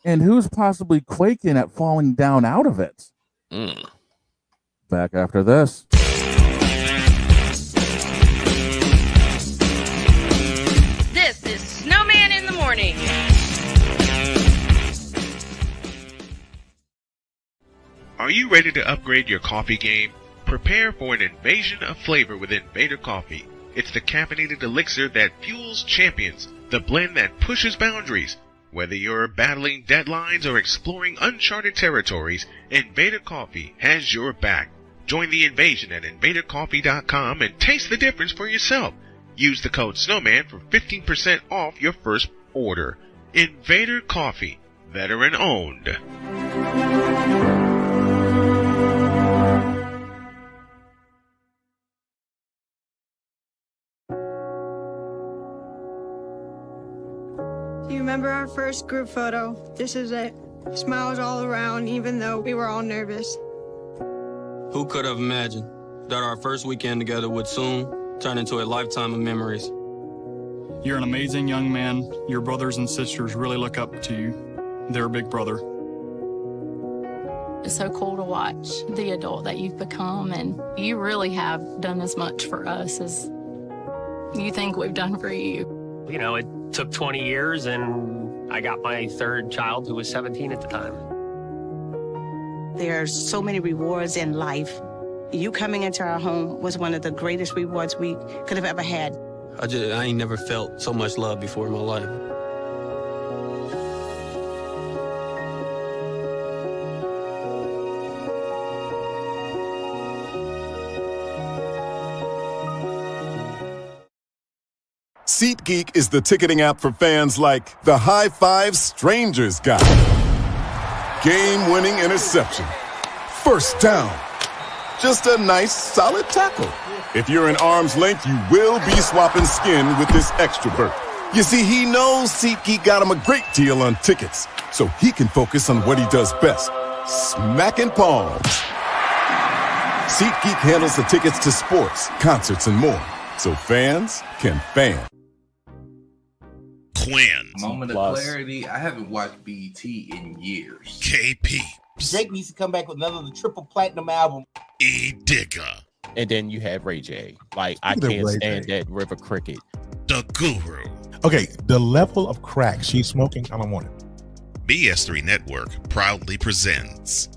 and who's possibly quaking at falling down out of it? Back after this. This is Snowman in the Morning. Are you ready to upgrade your coffee game? Prepare for an invasion of flavor with Invader Coffee. It's the caffeinated elixir that fuels champions, the blend that pushes boundaries. Whether you're battling deadlines or exploring uncharted territories, Invader Coffee has your back. Join the invasion at invadercoffee.com and taste the difference for yourself. Use the code SNOWMAN for 15% off your first order. Invader Coffee, veteran owned. Do you remember our first group photo? This is it. Smiles all around, even though we were all nervous. Who could have imagined that our first weekend together would soon turn into a lifetime of memories? You're an amazing young man. Your brothers and sisters really look up to you. They're a big brother. It's so cool to watch the adult that you've become, and you really have done as much for us as you think we've done for you. You know, it took 20 years, and I got my third child who was 17 at the time. There are so many rewards in life. You coming into our home was one of the greatest rewards we could have ever had. I ain't never felt so much love before in my life. SeatGeek is the ticketing app for fans like the high five strangers got. Game-winning interception. First down. Just a nice, solid tackle. If you're in arm's length, you will be swapping skin with this extrovert. You see, he knows SeatGeek got him a great deal on tickets, so he can focus on what he does best, smacking palms. SeatGeek handles the tickets to sports, concerts, and more, so fans can fan. Quinn. Moment of clarity. I haven't watched BET in years. KP. Drake needs to come back with another triple platinum album. E Digger. And then you have Ray J. Like, I can't stand that River Cricket. The Guru. Okay, the level of crack she's smoking, I don't want it. BS3 Network proudly presents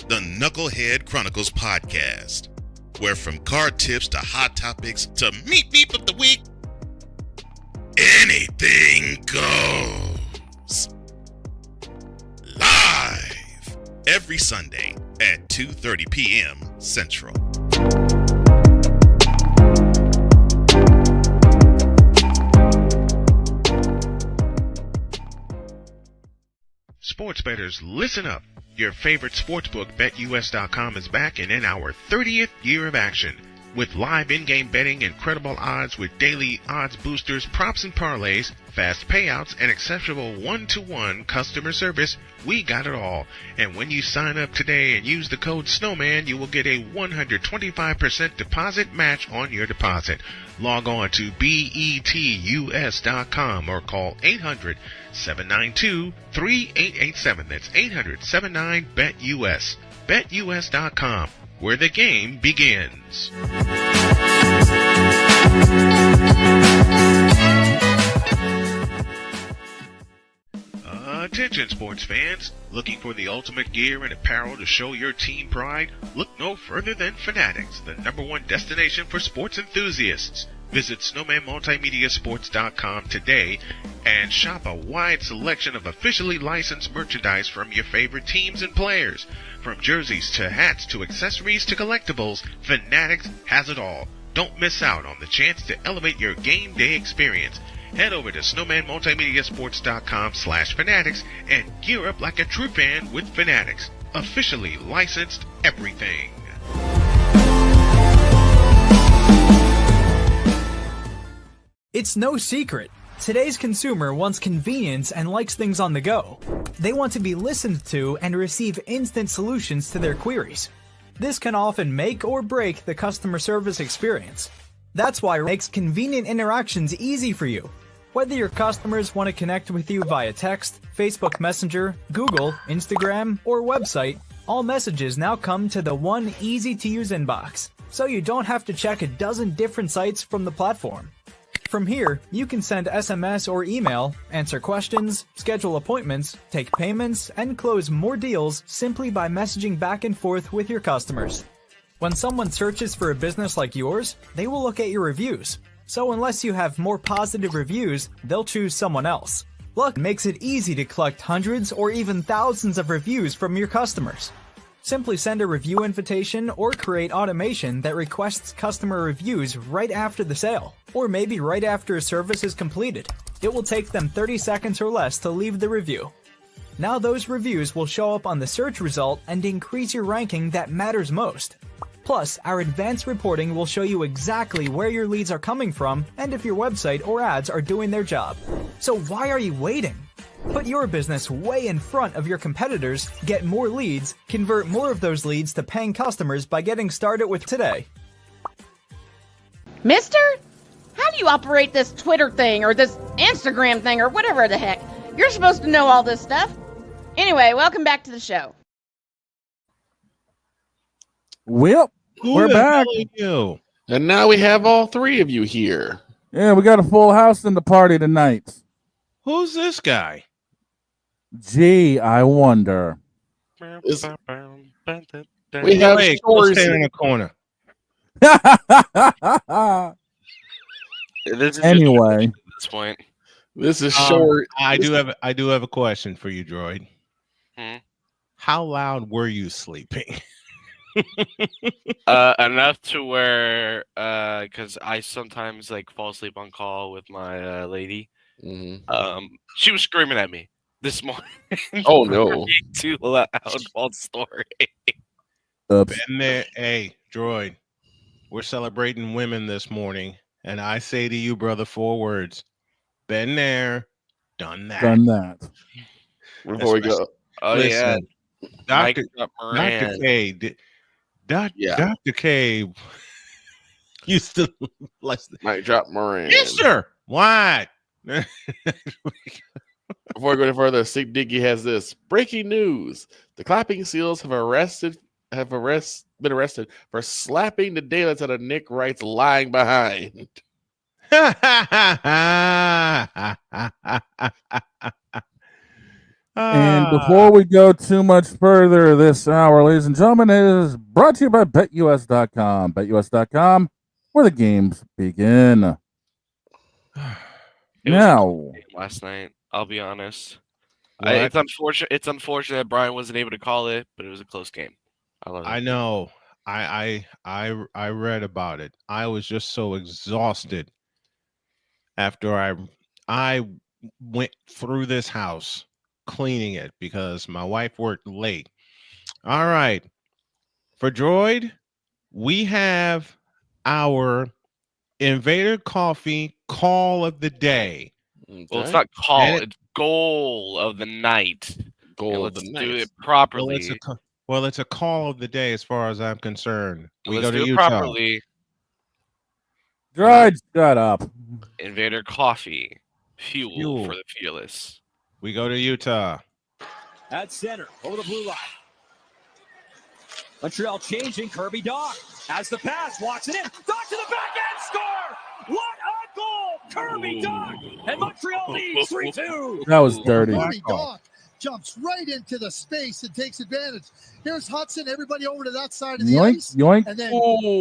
the Knucklehead Chronicles podcast, where from card tips to hot topics to meat beep of the week, anything goes. Live every Sunday at 2:30 p.m. Central. Sports bettors, listen up. Your favorite sportsbook, BetUS.com, is back and in our 30th year of action. With live in-game betting, incredible odds with daily odds boosters, props and parlays, fast payouts, and exceptional one-to-one customer service, we got it all. And when you sign up today and use the code Snowman, you will get a 125% deposit match on your deposit. Log on to betus.com or call 800-792-3887. That's 800-79-BET-US. BetUS.com, where the game begins. Attention sports fans, looking for the ultimate gear and apparel to show your team pride? Look no further than Fanatics, the #1 destination for sports enthusiasts. Visit snowmanmultimediasports.com today and shop a wide selection of officially licensed merchandise from your favorite teams and players. From jerseys to hats to accessories to collectibles, Fanatics has it all. Don't miss out on the chance to elevate your game day experience. Head over to snowmanmultimediasports.com/fanatics and gear up like a true fan with Fanatics. Officially licensed everything. It's no secret. Today's consumer wants convenience and likes things on the go. They want to be listened to and receive instant solutions to their queries. This can often make or break the customer service experience. That's why it makes convenient interactions easy for you. Whether your customers want to connect with you via text, Facebook Messenger, Google, Instagram, or website, all messages now come to the one easy-to-use inbox, so you don't have to check a dozen different sites from the platform. From here, you can send SMS or email, answer questions, schedule appointments, take payments, and close more deals simply by messaging back and forth with your customers. When someone searches for a business like yours, they will look at your reviews. So unless you have more positive reviews, they'll choose someone else. Luck makes it easy to collect hundreds or even thousands of reviews from your customers. Simply send a review invitation or create automation that requests customer reviews right after the sale, or maybe right after a service is completed. It will take them 30 seconds or less to leave the review. Now those reviews will show up on the search result and increase your ranking that matters most. Plus, our advanced reporting will show you exactly where your leads are coming from and if your website or ads are doing their job. So why are you waiting? Put your business way in front of your competitors, get more leads, convert more of those leads to paying customers by getting started with today. Mister, how do you operate this Twitter thing or this Instagram thing or whatever the heck? You're supposed to know all this stuff. Anyway, welcome back to the show. Well, we're back. And now we have all three of you here. Yeah, we got a full house in the party tonight. Who's this guy? Gee, I wonder. We have stories in the corner. Anyway, at this point, this is short. I do have a question for you, Droid. How loud were you sleeping? Enough to where because I sometimes like fall asleep on call with my lady. She was screaming at me this morning. Oh no! Too loud while story. Been there, hey, Droid. We're celebrating women this morning, and I say to you, brother, 4 words: been there, done that. Done that. Before we go, yeah, Dr. K. Dr. K used to might drop Moran. Yes, sir. What? Before we go any further, Sig Diggy has this breaking news: the Clapping Seals have been arrested for slapping the daylights out of Nick Wright's lying behind. And before we go too much further this hour, ladies and gentlemen, it is brought to you by BetUS.com. BetUS.com, where the games begin. Now, last night, I'll be honest. What? It's unfortunate. It's unfortunate that Brian wasn't able to call it, but it was a close game. I love it. I know. I read about it. I was just so exhausted after I went through this house cleaning it because my wife worked late. All right. For Droid, we have our Invader Coffee call of the day. Well, it's not call, it's goal of the night. Goal of the Let's night. do it properly. Well, it's a call of the day as far as I'm concerned. We Let's go to do it Utah. properly. Droid, shut up. Invader Coffee, fuel for the fearless. We go to Utah. At center, over the blue line. Montreal changing, Kirby Doc has the pass, walks it in. Doc to the backhand, score! What a goal! Kirby Doc, and Montreal leads 3-2. That was dirty. Kirby Doc jumps right into the space and takes advantage. Here's Hudson, everybody over to that side of the Yoink, ice. yoink. And then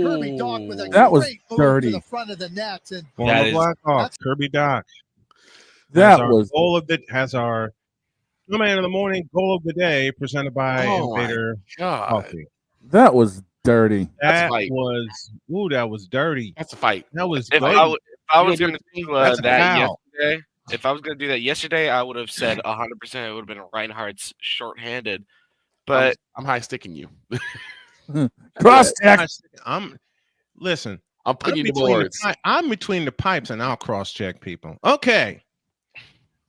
Kirby Doc with a That was great move dirty. to the front of the net. And Former Blackhawk, Kirby Doc. That has our Snowman in the Morning goal of the day presented by Invader Coffee. That was dirty. That was dirty. That's a fight. That was If I was going to do That's a that foul. yesterday, if I was going to do that yesterday, I would have said 100%. It would have been Reinhardt's shorthanded. But I'm high sticking you. Cross check. Listen. I'm putting you the boards. I'm between the pipes and I'll cross check people. Okay.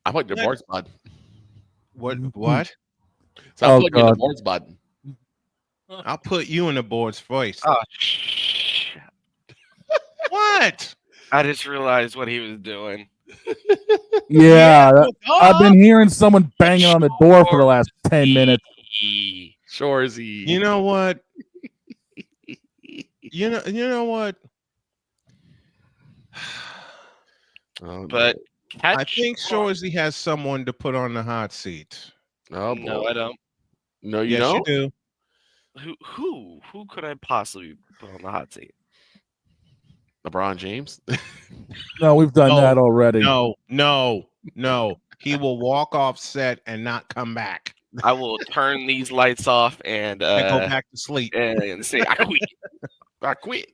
I put the boards, bud. What? So I'm putting you in the boards, bud. I'll put you in the board's voice. Oh, what? I just realized what he was doing. Yeah, I've been hearing someone banging on the door for the last 10 minutes. Shorzy. You know what? You know what? But I think Shorzy has someone to put on the hot seat. Oh, no, I don't. No, you yes, don't? you do. Who could I possibly put on the hot seat? LeBron James? No, we've done that already. No. He will walk off set and not come back. I will turn these lights off and go back to sleep and say I quit. I quit.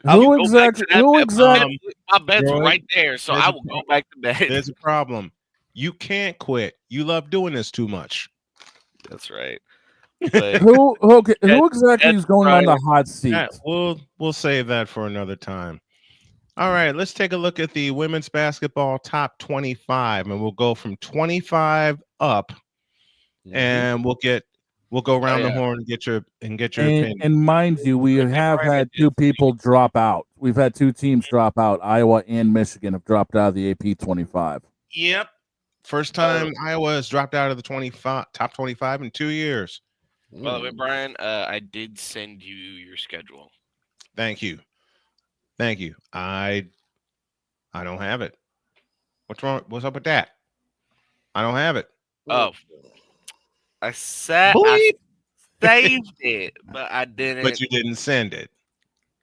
Who exactly? My bed's Roy, right there, so I will go back to bed. There's a problem. You can't quit. You love doing this too much. That's right. Who exactly is going on the hot seat? Yeah, we'll save that for another time. All right, let's take a look at the women's basketball top 25, and we'll go from 25 up, and we'll go around the horn and get your opinion. And mind you, we have had two people drop out. We've had two teams drop out. Iowa and Michigan have dropped out of the AP 25. Yep, first time Iowa has dropped out of the top 25 in 2 years. By the way, Brian, I did send you your schedule. Thank you. I don't have it. What's wrong? What's up with that? I don't have it. Oh, I saved it, but I didn't. But you didn't send it.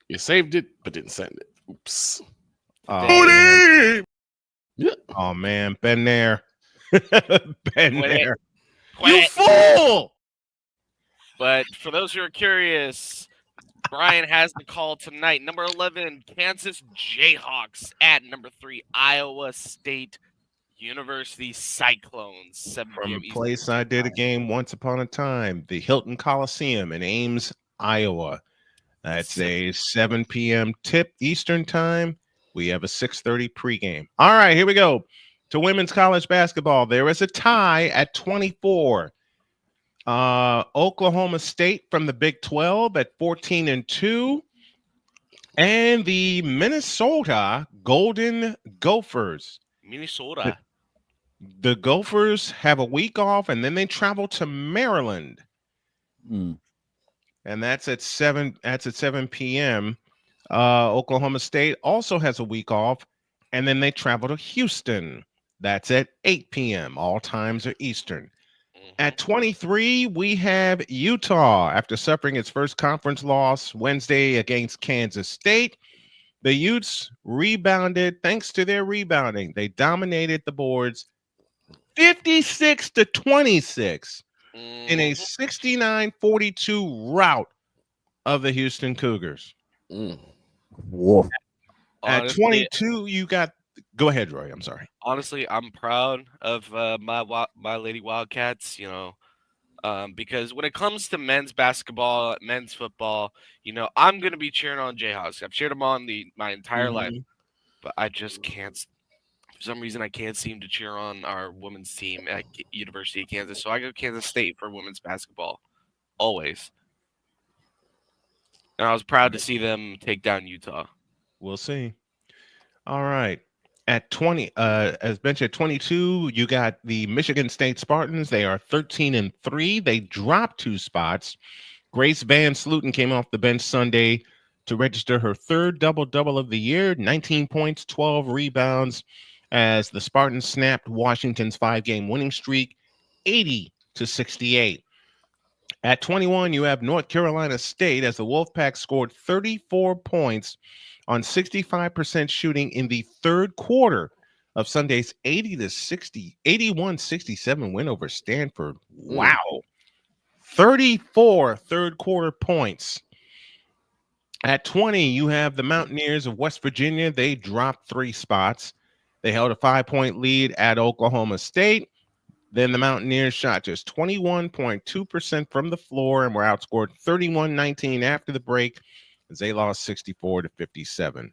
You saved it, but didn't send it. Oops. Oh man, been there. Been there. You fool! But for those who are curious, Brian has the call tonight. Number 11, Kansas Jayhawks at number 3, Iowa State University Cyclones. 7 From p.m. a place I did a game once upon a time, the Hilton Coliseum in Ames, Iowa. That's a 7 p.m. tip Eastern time. We have a 6:30 pregame. All right, here we go. To women's college basketball, there is a tie at 24. Oklahoma State from the Big 12 at 14-2, and the Minnesota Golden Gophers Minnesota. The Gophers have a week off, and then they travel to Maryland. And that's at 7 p.m. Oklahoma State also has a week off, and then they travel to Houston. That's at 8 p.m. All times are Eastern. At 23, we have Utah. After suffering its first conference loss Wednesday against Kansas State, the Utes rebounded. Thanks to their rebounding, they dominated the boards 56-26 in a 69-42 rout of the Houston Cougars. Whoa. At 22, you got. Go ahead, Roy. I'm sorry. Honestly, I'm proud of my Lady Wildcats. Because when it comes to men's basketball, men's football, I'm gonna be cheering on Jayhawks. I've cheered them on my entire life, but I just can't. For some reason, I can't seem to cheer on our women's team at University of Kansas. So I go Kansas State for women's basketball, always. And I was proud to see them take down Utah. We'll see. All right. At 20, as mentioned, at 22, you got the Michigan State Spartans. They are 13-3. They dropped 2 spots. Grace Van Sluten came off the bench Sunday to register her third double-double of the year, 19 points, 12 rebounds, as the Spartans snapped Washington's 5-game winning streak, 80-68. At 21, you have North Carolina State as the Wolfpack scored 34 points on 65% shooting in the third quarter of Sunday's 81-67 win over Stanford. Wow. 34 third quarter points. At 20, you have the Mountaineers of West Virginia. They dropped 3 spots. They held a 5-point lead at Oklahoma State. Then the Mountaineers shot just 21.2% from the floor and were outscored 31-19 after the break as they lost 64-57.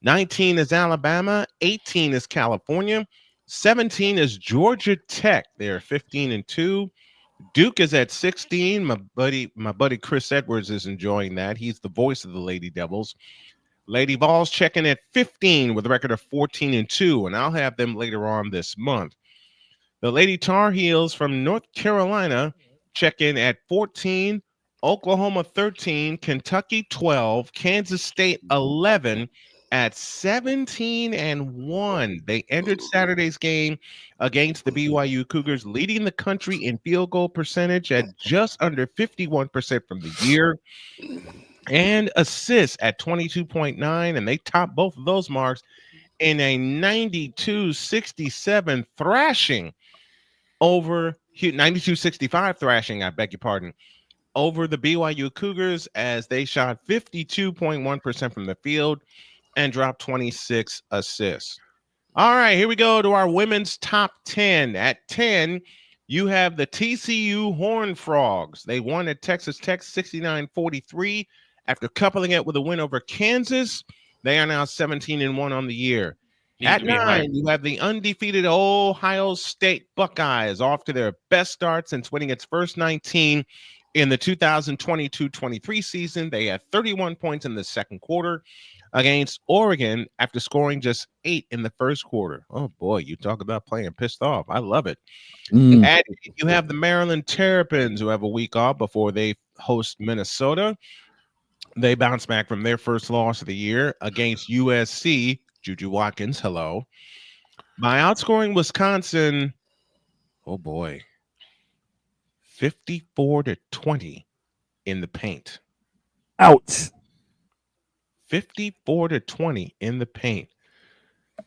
19 is Alabama, 18 is California, 17 is Georgia Tech. They are 15-2. Duke is at 16. My buddy Chris Edwards is enjoying that. He's the voice of the Lady Devils. Lady Vols checking at 15 with a record of 14-2, and I'll have them later on this month. The Lady Tar Heels from North Carolina check in at 14, Oklahoma 13, Kentucky 12, Kansas State 11 at 17-1. They entered Saturday's game against the BYU Cougars, leading the country in field goal percentage at just under 51% from the year, and assists at 22.9, and they topped both of those marks in a 92-67 thrashing over 92-65 thrashing, I beg your pardon, over the BYU Cougars as they shot 52.1% from the field and dropped 26 assists. All right, here we go to our women's top 10. At 10, you have the TCU Horned Frogs. They won at Texas Tech 69-43 after coupling it with a win over Kansas. They are now 17-1 on the year. At 9, you have the undefeated Ohio State Buckeyes off to their best start since winning its first 19 in the 2022-23 season. They had 31 points in the second quarter against Oregon after scoring just 8 in the first quarter. Oh, boy, you talk about playing pissed off. I love it. And you have the Maryland Terrapins, who have a week off before they host Minnesota. They bounce back from their first loss of the year against USC. Juju Watkins, hello. By outscoring Wisconsin, oh boy, 54-20 in the paint. Ouch. 54-20 in the paint.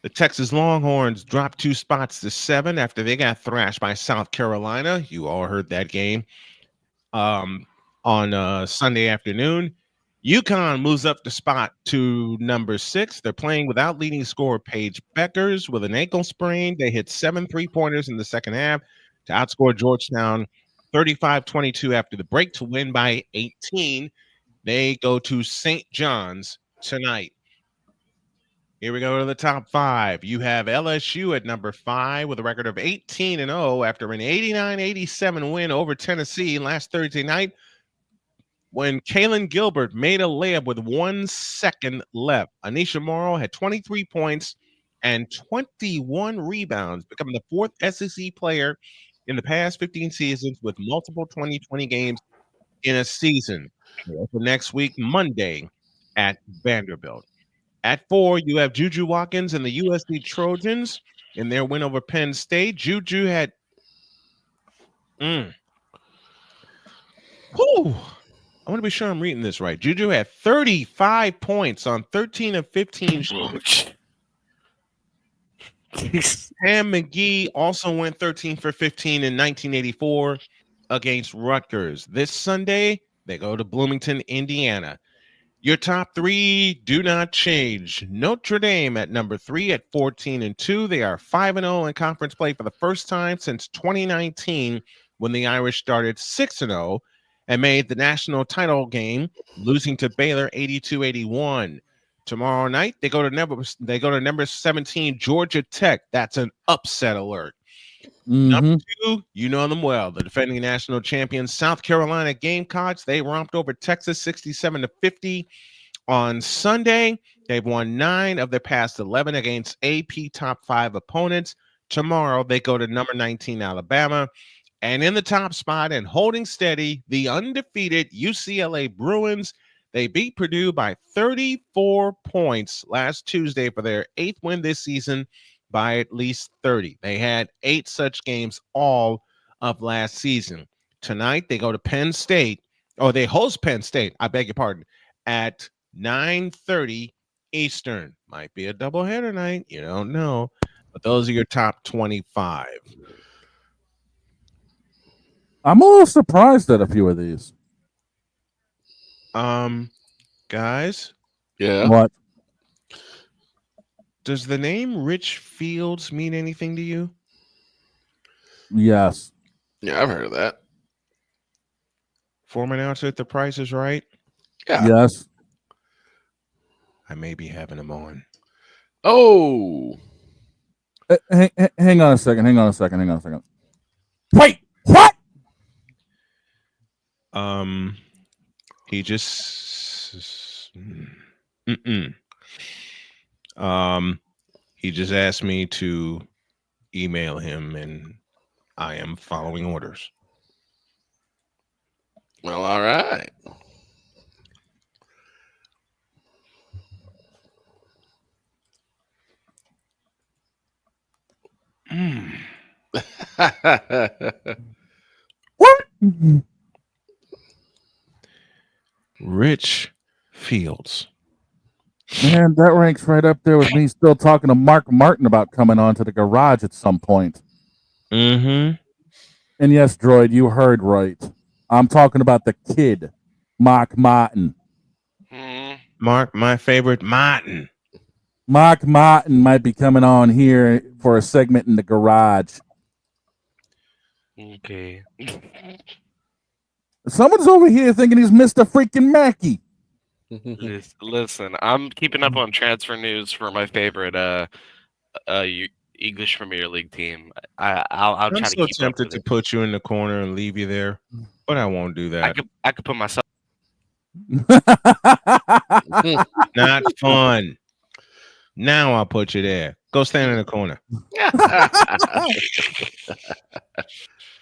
The Texas Longhorns dropped 2 spots to 7 after they got thrashed by South Carolina. You all heard that game on Sunday afternoon. UConn moves up the spot to number 6. They're playing without leading scorer Paige Bueckers with an ankle sprain. They hit 7 3-pointers in the second half to outscore Georgetown 35-22 after the break to win by 18. They go to St. John's tonight. Here we go to the top 5. You have LSU at number 5 with a record of 18-0 after an 89-87 win over Tennessee last Thursday night, when Kaylin Gilbert made a layup with 1 second left. Anisha Morrow had 23 points and 21 rebounds, becoming the fourth SEC player in the past 15 seasons with multiple 20-20 games in a season. For next week, Monday at Vanderbilt. At 4, you have Juju Watkins and the USC Trojans in their win over Penn State. Juju had I want to be sure I'm reading this right. Juju had 35 points on 13 of 15 shots. Pam McGee also went 13 for 15 in 1984 against Rutgers. This Sunday, they go to Bloomington, Indiana. Your top 3 do not change. Notre Dame at number 3 at 14-2. They are 5-0 in conference play for the first time since 2019 when the Irish started 6-0 and made the national title game, losing to Baylor 82-81. Tomorrow night, they go to number 17 Georgia Tech. That's an upset alert. Number 2, you know them well. The defending national champions, South Carolina Gamecocks. They romped over Texas 67-50 on Sunday. They've won 9 of their past 11 against AP top 5 opponents. Tomorrow, they go to number 19 Alabama. And in the top spot and holding steady, the undefeated UCLA Bruins. They beat Purdue by 34 points last Tuesday for their 8th win this season by at least 30. They had 8 such games all of last season. Tonight, they go to Penn State, or they host Penn State, I beg your pardon, at 9:30 Eastern. Might be a doubleheader night. You don't know. But those are your top 25. I'm a little surprised at a few of these. Guys. Yeah. What? Does the name Rich Fields mean anything to you? Yes. Yeah, I've heard of that. Former announcer at The Price is Right? Yeah. Yes. I may be having him on. Oh. Hang on a second. Wait, what? He just he just asked me to email him, and I am following orders. Well, all right. What? Rich Fields. Man, that ranks right up there with me still talking to Mark Martin about coming on to the garage at some point. Mm-hmm. And yes, Droid, you heard right. I'm talking about the kid, Mark Martin. Mark, my favorite Martin. Mark Martin might be coming on here for a segment in the garage. Okay. Someone's over here thinking he's Mr. freaking Mackey. Listen, I'm keeping up on transfer news for my favorite English Premier League team. I'll try to keep up. I'm so tempted to put you in the corner and leave you there, but I won't do that. I could put myself. Not fun. Now I'll put you there. Go stand in the corner.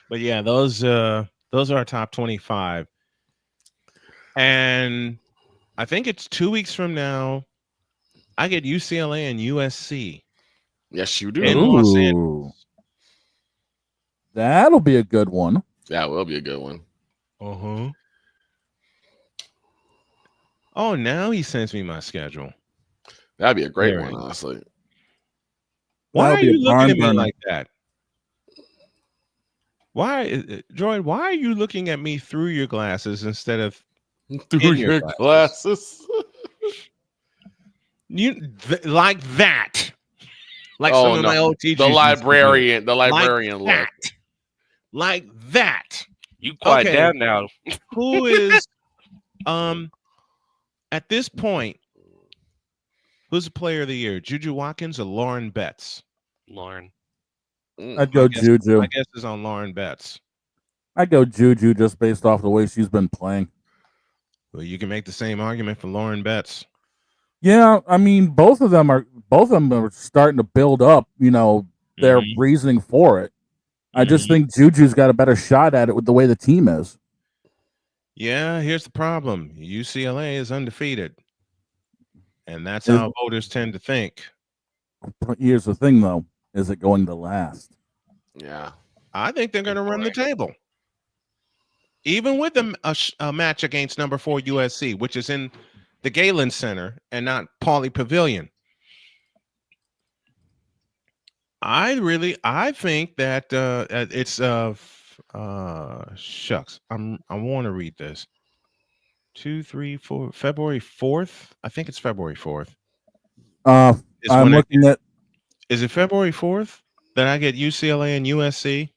But yeah, those are our top 25. And I think it's 2 weeks from now. I get UCLA and USC. Yes, you do. In Los Angeles. That'll be a good one. That will be a good one. Uh-huh. Oh, now he sends me my schedule. That'd be a great one, honestly. Why are you looking at me like that? Why, Droid, why are you looking at me through your glasses instead of through your glasses? Like that. Like some of my old teachers. The librarian look. Like that. You quiet down now. Who is at this point, who's the player of the year? Juju Watkins or Lauren Betts? Lauren. I'd go Juju. My guess is on Lauren Betts. I'd go Juju just based off the way she's been playing. Well, you can make the same argument for Lauren Betts. Yeah, I mean, both of them are starting to build up, their reasoning for it. I just think Juju's got a better shot at it with the way the team is. Yeah, here's the problem. UCLA is undefeated. And that's how voters tend to think. Here's the thing, though. Is it going to last? Yeah. I think they're going to run the table. Even with a match against number 4 USC, which is in the Galen Center and not Pauley Pavilion. I think that it's shucks. I want to read this. 2, 3, 4, February 4th. I think it's February 4th. I'm looking at. Is it February 4th that I get UCLA and USC?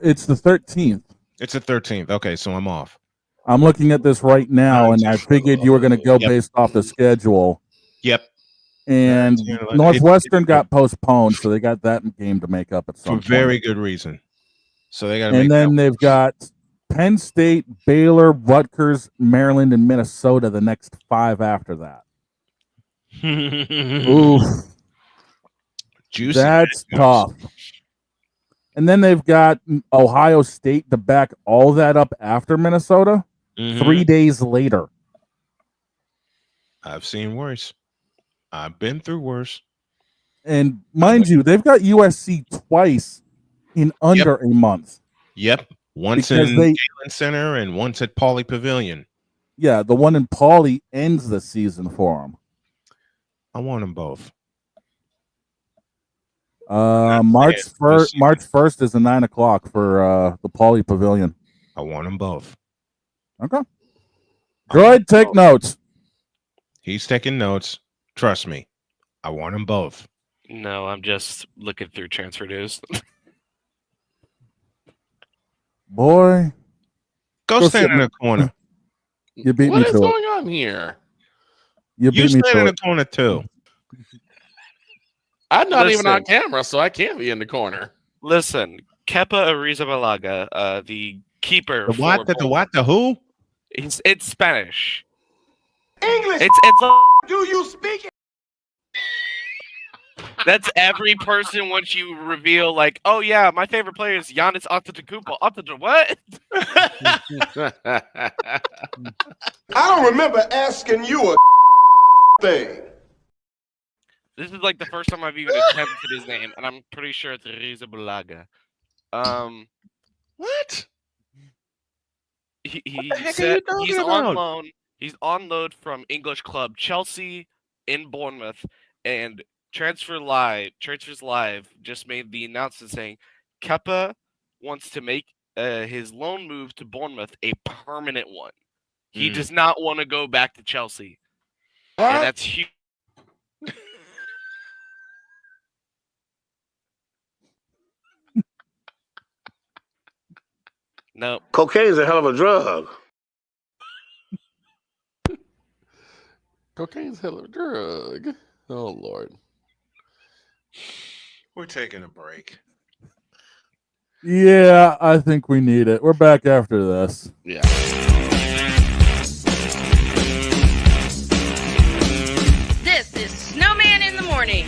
It's the 13th. It's the 13th. Okay, so I'm off. I'm looking at this right now, and I figured you were going to go based off the schedule. Yep. And Northwestern got postponed, so they got that game to make up at some point. For very good reason. So they got. And then they've got Penn State, Baylor, Rutgers, Maryland, and Minnesota the next 5 after that. Oof. Juicy. That's tough. And then they've got Ohio State to back all that up after Minnesota 3 days later. I've seen worse. I've been through worse. And mind you, they've got USC twice in under a month. Yep. Once in Galen Center and once at Pauley Pavilion. Yeah, the one in Pauley ends the season for them. I want them both. March 1st is a 9 o'clock for the Pauley Pavilion. I want them both. Okay. Droid, take notes. He's taking notes. Trust me. I want them both. No, I'm just looking through transfer news. Boy. Go stand in the corner. You beat me to it. What is going on here? You stand in the corner too. I'm not even on camera, so I can't be in the corner. Listen, Kepa Arrizabalaga, the keeper. The what? The who? It's Spanish. English. It's Do you speak it? That's every person once you reveal, like, oh yeah, my favorite player is Giannis Antetokounmpo. What? I don't remember asking you a thing. This is like the first time I've even attempted his name, and I'm pretty sure it's Arrizabalaga. What? He heck said are you he's talking on about? loan. He's on loan from English club Chelsea in Bournemouth, and Transfers Live just made the announcement saying Kepa wants to make his loan move to Bournemouth a permanent one. He does not want to go back to Chelsea, and that's huge. No. Cocaine's a hell of a drug. Cocaine's a hell of a drug. Oh, Lord. We're taking a break. Yeah, I think we need it. We're back after this. Yeah. This is Snowman in the morning.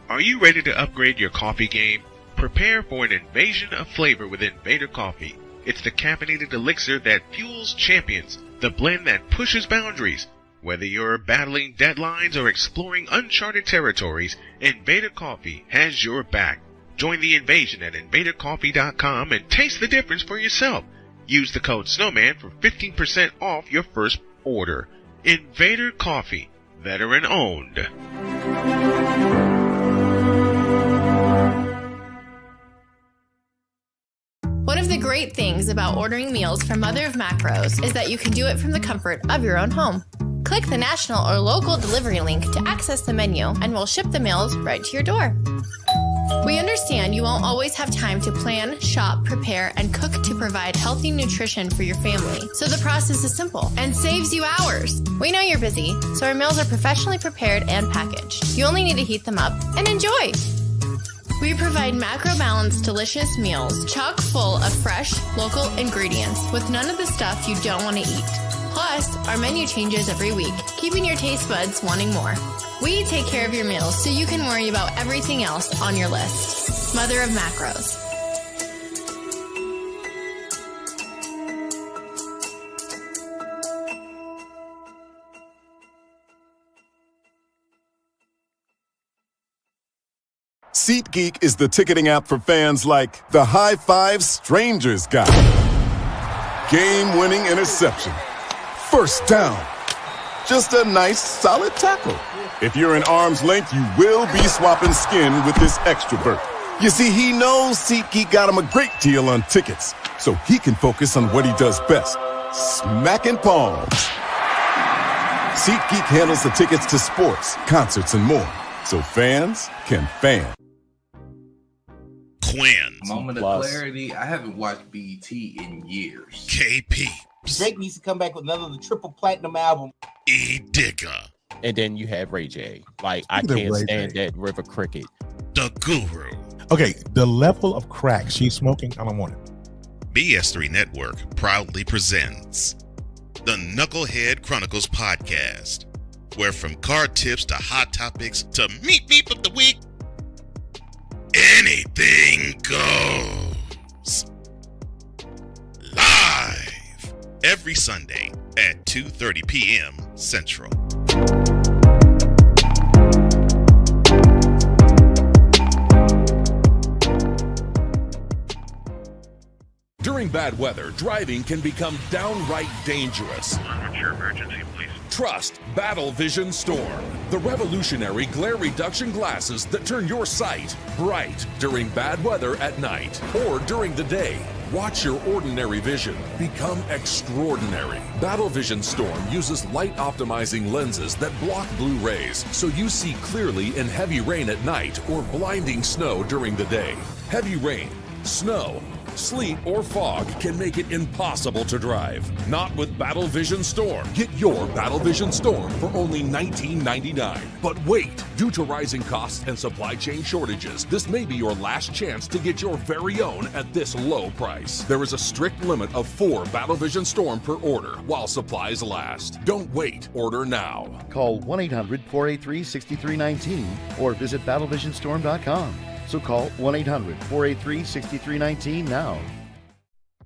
Are you ready to upgrade your coffee game? Prepare for an invasion of flavor with Invader Coffee. It's the caffeinated elixir that fuels champions, the blend that pushes boundaries. Whether you're battling deadlines or exploring uncharted territories, Invader Coffee has your back. Join the invasion at invadercoffee.com and taste the difference for yourself. Use the code SNOWMAN for 15% off your first order. Invader Coffee, veteran owned. One of the great things about ordering meals from Mother of Macros is that you can do it from the comfort of your own home. Click the national or local delivery link to access the menu, and we'll ship the meals right to your door. We understand you won't always have time to plan, shop, prepare, and cook to provide healthy nutrition for your family, so the process is simple and saves you hours. We know you're busy, so our meals are professionally prepared and packaged. You only need to heat them up and enjoy. We provide macro-balanced, delicious meals chock full of fresh, local ingredients with none of the stuff you don't want to eat. Plus, our menu changes every week, keeping your taste buds wanting more. We take care of your meals so you can worry about everything else on your list. Mother of Macros. SeatGeek is the ticketing app for fans like the High Five Strangers guy. Game-winning interception. First down. Just a nice, solid tackle. If you're in arm's length, you will be swapping skin with this extrovert. You see, he knows SeatGeek got him a great deal on tickets, so he can focus on what he does best, smacking palms. SeatGeek handles the tickets to sports, concerts, and more, so fans can fan. Quinn. Moment of clarity. I haven't watched BET in years. KP. Drake needs to come back with another triple platinum album. E Digger. And then you have Ray J. Like, I can't stand that River Cricket. The Guru. Okay, the level of crack she's smoking, I don't want it. BS3 Network proudly presents the Knucklehead Chronicles podcast, where from card tips to hot topics to meep of the week, anything goes. Live every Sunday at 2:30 p.m. Central. During bad weather, driving can become downright dangerous. What's your emergency, please? Trust Battle Vision Storm, the revolutionary glare reduction glasses that turn your sight bright during bad weather at night or during the day. Watch your ordinary vision become extraordinary. Battle Vision Storm uses light optimizing lenses that block blue rays so you see clearly in heavy rain at night or blinding snow during the day. Heavy rain, snow, sleet, or fog can make it impossible to drive. Not with Battle Vision Storm. Get your Battle Vision Storm for only $19.99. But wait, due to rising costs and supply chain shortages, this may be your last chance to get your very own at this low price. There is a strict limit of 4 Battle Vision Storm per order while supplies last. Don't wait, order now. Call 1-800-483-6319 or visit battlevisionstorm.com. So call 1-800-483-6319 now.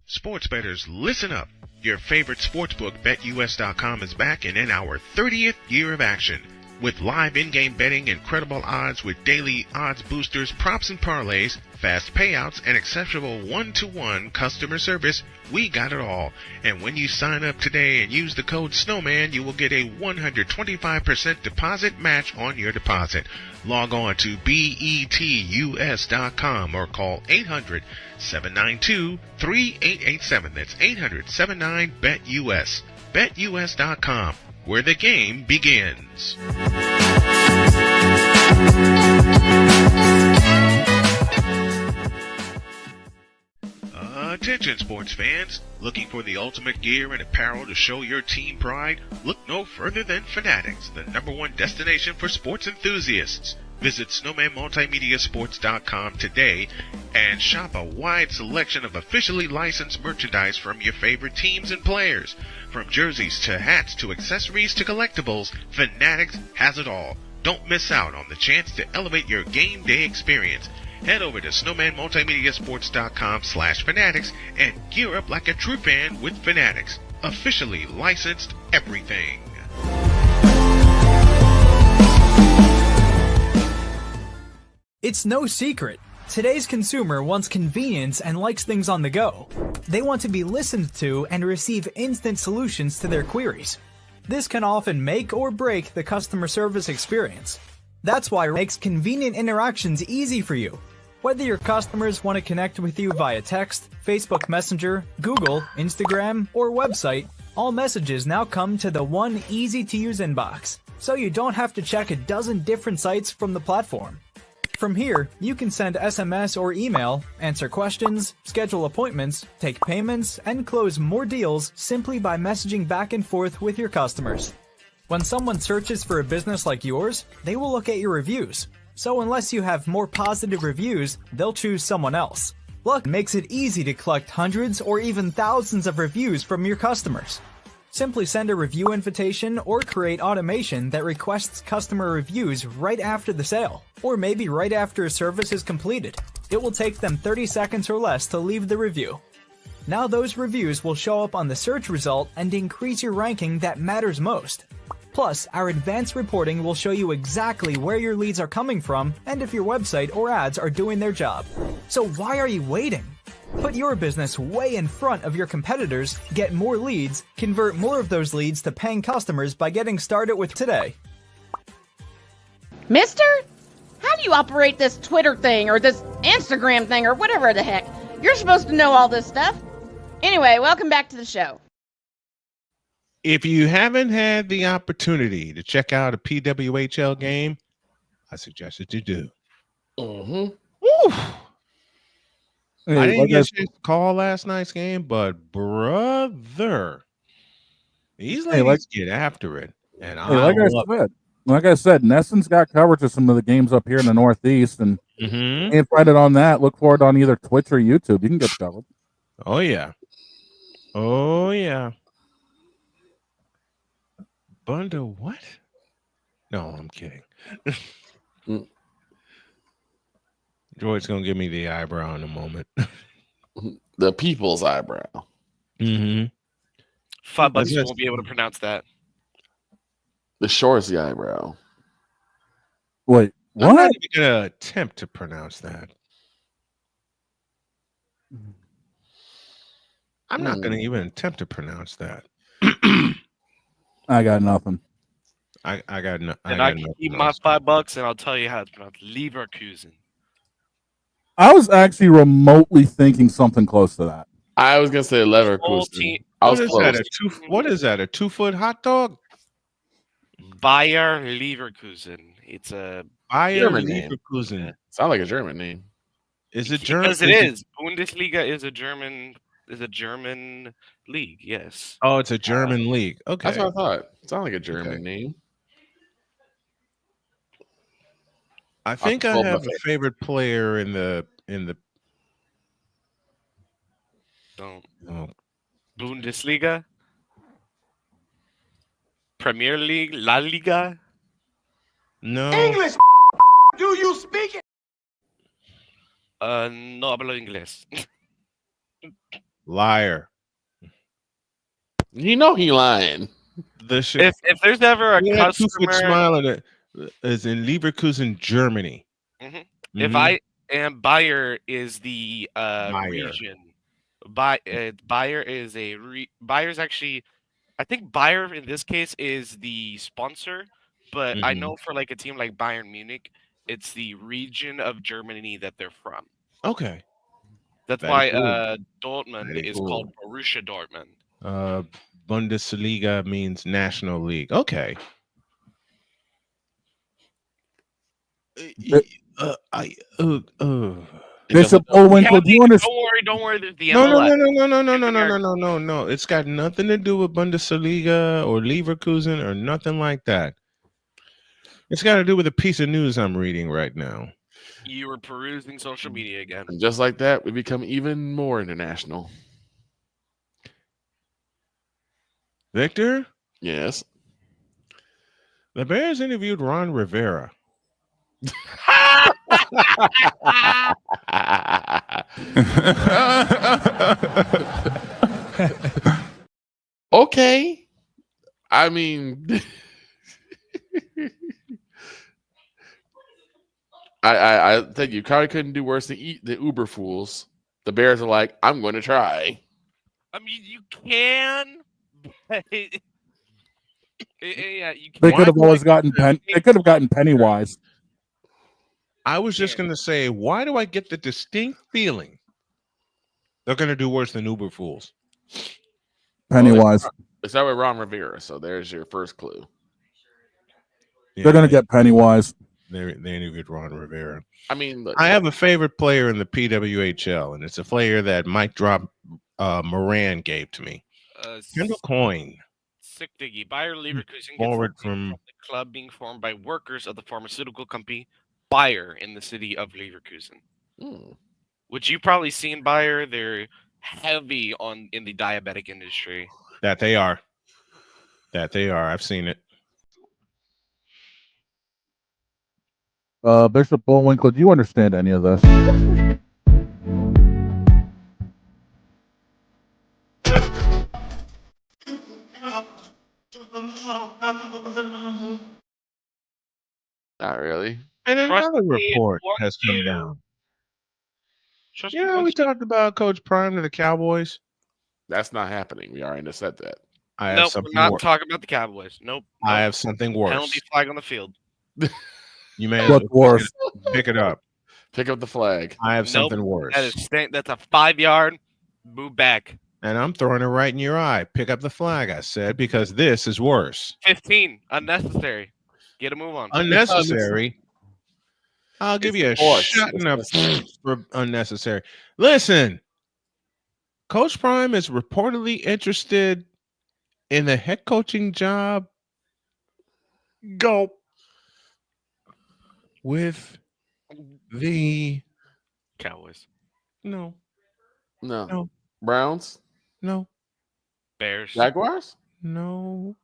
Sports bettors, listen up. Your favorite sportsbook, BetUS.com, is back and in our 30th year of action. With live in-game betting, incredible odds with daily odds boosters, props and parlays, fast payouts, and exceptional one-to-one customer service, we got it all. And when you sign up today and use the code Snowman, you will get a 125% deposit match on your deposit. Log on to BETUS.com or call 800-792-3887. That's 800-79-BET-US. BetUS.com, where the game begins. Attention sports fans, looking for the ultimate gear and apparel to show your team pride? Look no further than Fanatics, the #1 destination for sports enthusiasts. Visit snowmanmultimediasports.com today and shop a wide selection of officially licensed merchandise from your favorite teams and players. From jerseys to hats to accessories to collectibles, Fanatics has it all. Don't miss out on the chance to elevate your game day experience. Head over to snowmanmultimediasports.com/fanatics and gear up like a true fan with Fanatics. Officially licensed everything. It's no secret. Today's consumer wants convenience and likes things on the go. They want to be listened to and receive instant solutions to their queries. This can often make or break the customer service experience. That's why it makes convenient interactions easy for you. Whether your customers want to connect with you via text, Facebook Messenger, Google, Instagram, or website, all messages now come to the one easy-to-use inbox, so you don't have to check a dozen different sites from the platform. From here, you can send SMS or email, answer questions, schedule appointments, take payments, and close more deals simply by messaging back and forth with your customers. When someone searches for a business like yours, they will look at your reviews. So unless you have more positive reviews, they'll choose someone else. Luck makes it easy to collect hundreds or even thousands of reviews from your customers. Simply send a review invitation or create automation that requests customer reviews right after the sale, or maybe right after a service is completed. It will take them 30 seconds or less to leave the review. Now those reviews will show up on the search result and increase your ranking that matters most. Plus, our advanced reporting will show you exactly where your leads are coming from and if your website or ads are doing their job. So why are you waiting? Put your business way in front of your competitors, get more leads, convert more of those leads to paying customers by getting started with today. Mister, how do you operate this Twitter thing or this Instagram thing or whatever the heck? You're supposed to know all this stuff. Anyway, welcome back to the show. If you haven't had the opportunity to check out a PWHL game, I suggest that you do. Mm-hmm. Woo! Hey, I didn't like get a chance to call last night's game, but brother, these ladies get after it, and I love it. Like I said, Nesson's got coverage of some of the games up here in the Northeast, and ain't Friday on that. Look for it on either Twitch or YouTube. You can get covered. Oh yeah, oh yeah. Bunda what? No, I'm kidding. George's gonna give me the eyebrow in a moment. The people's eyebrow. Mm-hmm. $5 you won't be able to pronounce that. The Shorzy eyebrow. Wait, what? I'm not even gonna attempt to pronounce that. I'm not gonna even attempt to pronounce that. I got nothing. I got no. And I can keep my $5 and I'll tell you how it's pronounced. Leverkusen. I was actually remotely thinking something close to that. I was gonna say Leverkusen. I was close. What is that? A 2-foot hot dog? Bayer Leverkusen. It's a Bayer German Leverkusen. name. Sound like a German name. Is it German? Because it is. Bundesliga is a German league. Yes. Oh, it's a German league. Okay, That's what I thought. Sound like a German name. I think I have a favorite player in the. Don't. Oh. Bundesliga. Premier League. La Liga. No. English. Do you speak it? No hablo inglés. Liar. You know he lying. If there's ever a customer, 2-foot smile in it is in Leverkusen, Germany. If Bayer is the region. Bayer is Bayer's actually. I think Bayer in this case is the sponsor, but I know for like a team like Bayern Munich, it's the region of Germany that they're from. Okay. That's why Dortmund is called Borussia Dortmund. Bundesliga means National League. Okay. Bishop Bullwinkle, do you understand? Don't worry. There's the MLS. No. It's got nothing to do with Bundesliga or Leverkusen or nothing like that. It's got to do with a piece of news I'm reading right now. You were perusing social media again. And just like that, we become even more international. Victor? Yes. The Bears interviewed Ron Rivera. Okay. I mean, I think you probably couldn't do worse than eat the Uber fools. The Bears are like, I'm going to try. I mean, you can. Yeah, you can. They could have always gotten They could have gotten Pennywise. I was just going to say, why do I get the distinct feeling they're going to do worse than Uber fools? Pennywise. Well, it's not with Ron Rivera, so there's your first clue. Yeah, they're going to get Pennywise. They interviewed Ron Rivera. I mean, look, I have a favorite player in the PWHL, and it's a player that Mike Drop Moran gave to me. Kendall Coyne. Sick diggy. Bayer Leverkusen Forward gets from the club being formed by workers of the pharmaceutical company Bayer in the city of Leverkusen. Which you've probably seen Bayer. They're heavy in the diabetic industry. That they are. I've seen it. Bishop Bullwinkle, do you understand any of this? Not really. And another report has come down. We talked about Coach Prime to the Cowboys. That's not happening. We already said that. Nope, we're not talking about the Cowboys. Nope. I have something worse. Penalty flag on the field. You may as well pick it up. Pick up the flag. I have something worse. That's a 5-yard move back. And I'm throwing it right in your eye. Pick up the flag, I said, because this is worse. 15. Unnecessary. Get a move on. Unnecessary. I'll give you a shot in the for unnecessary. Listen, Coach Prime is reportedly interested in the head coaching job. Go with the Cowboys. No. Browns? No. Bears. Jaguars? No.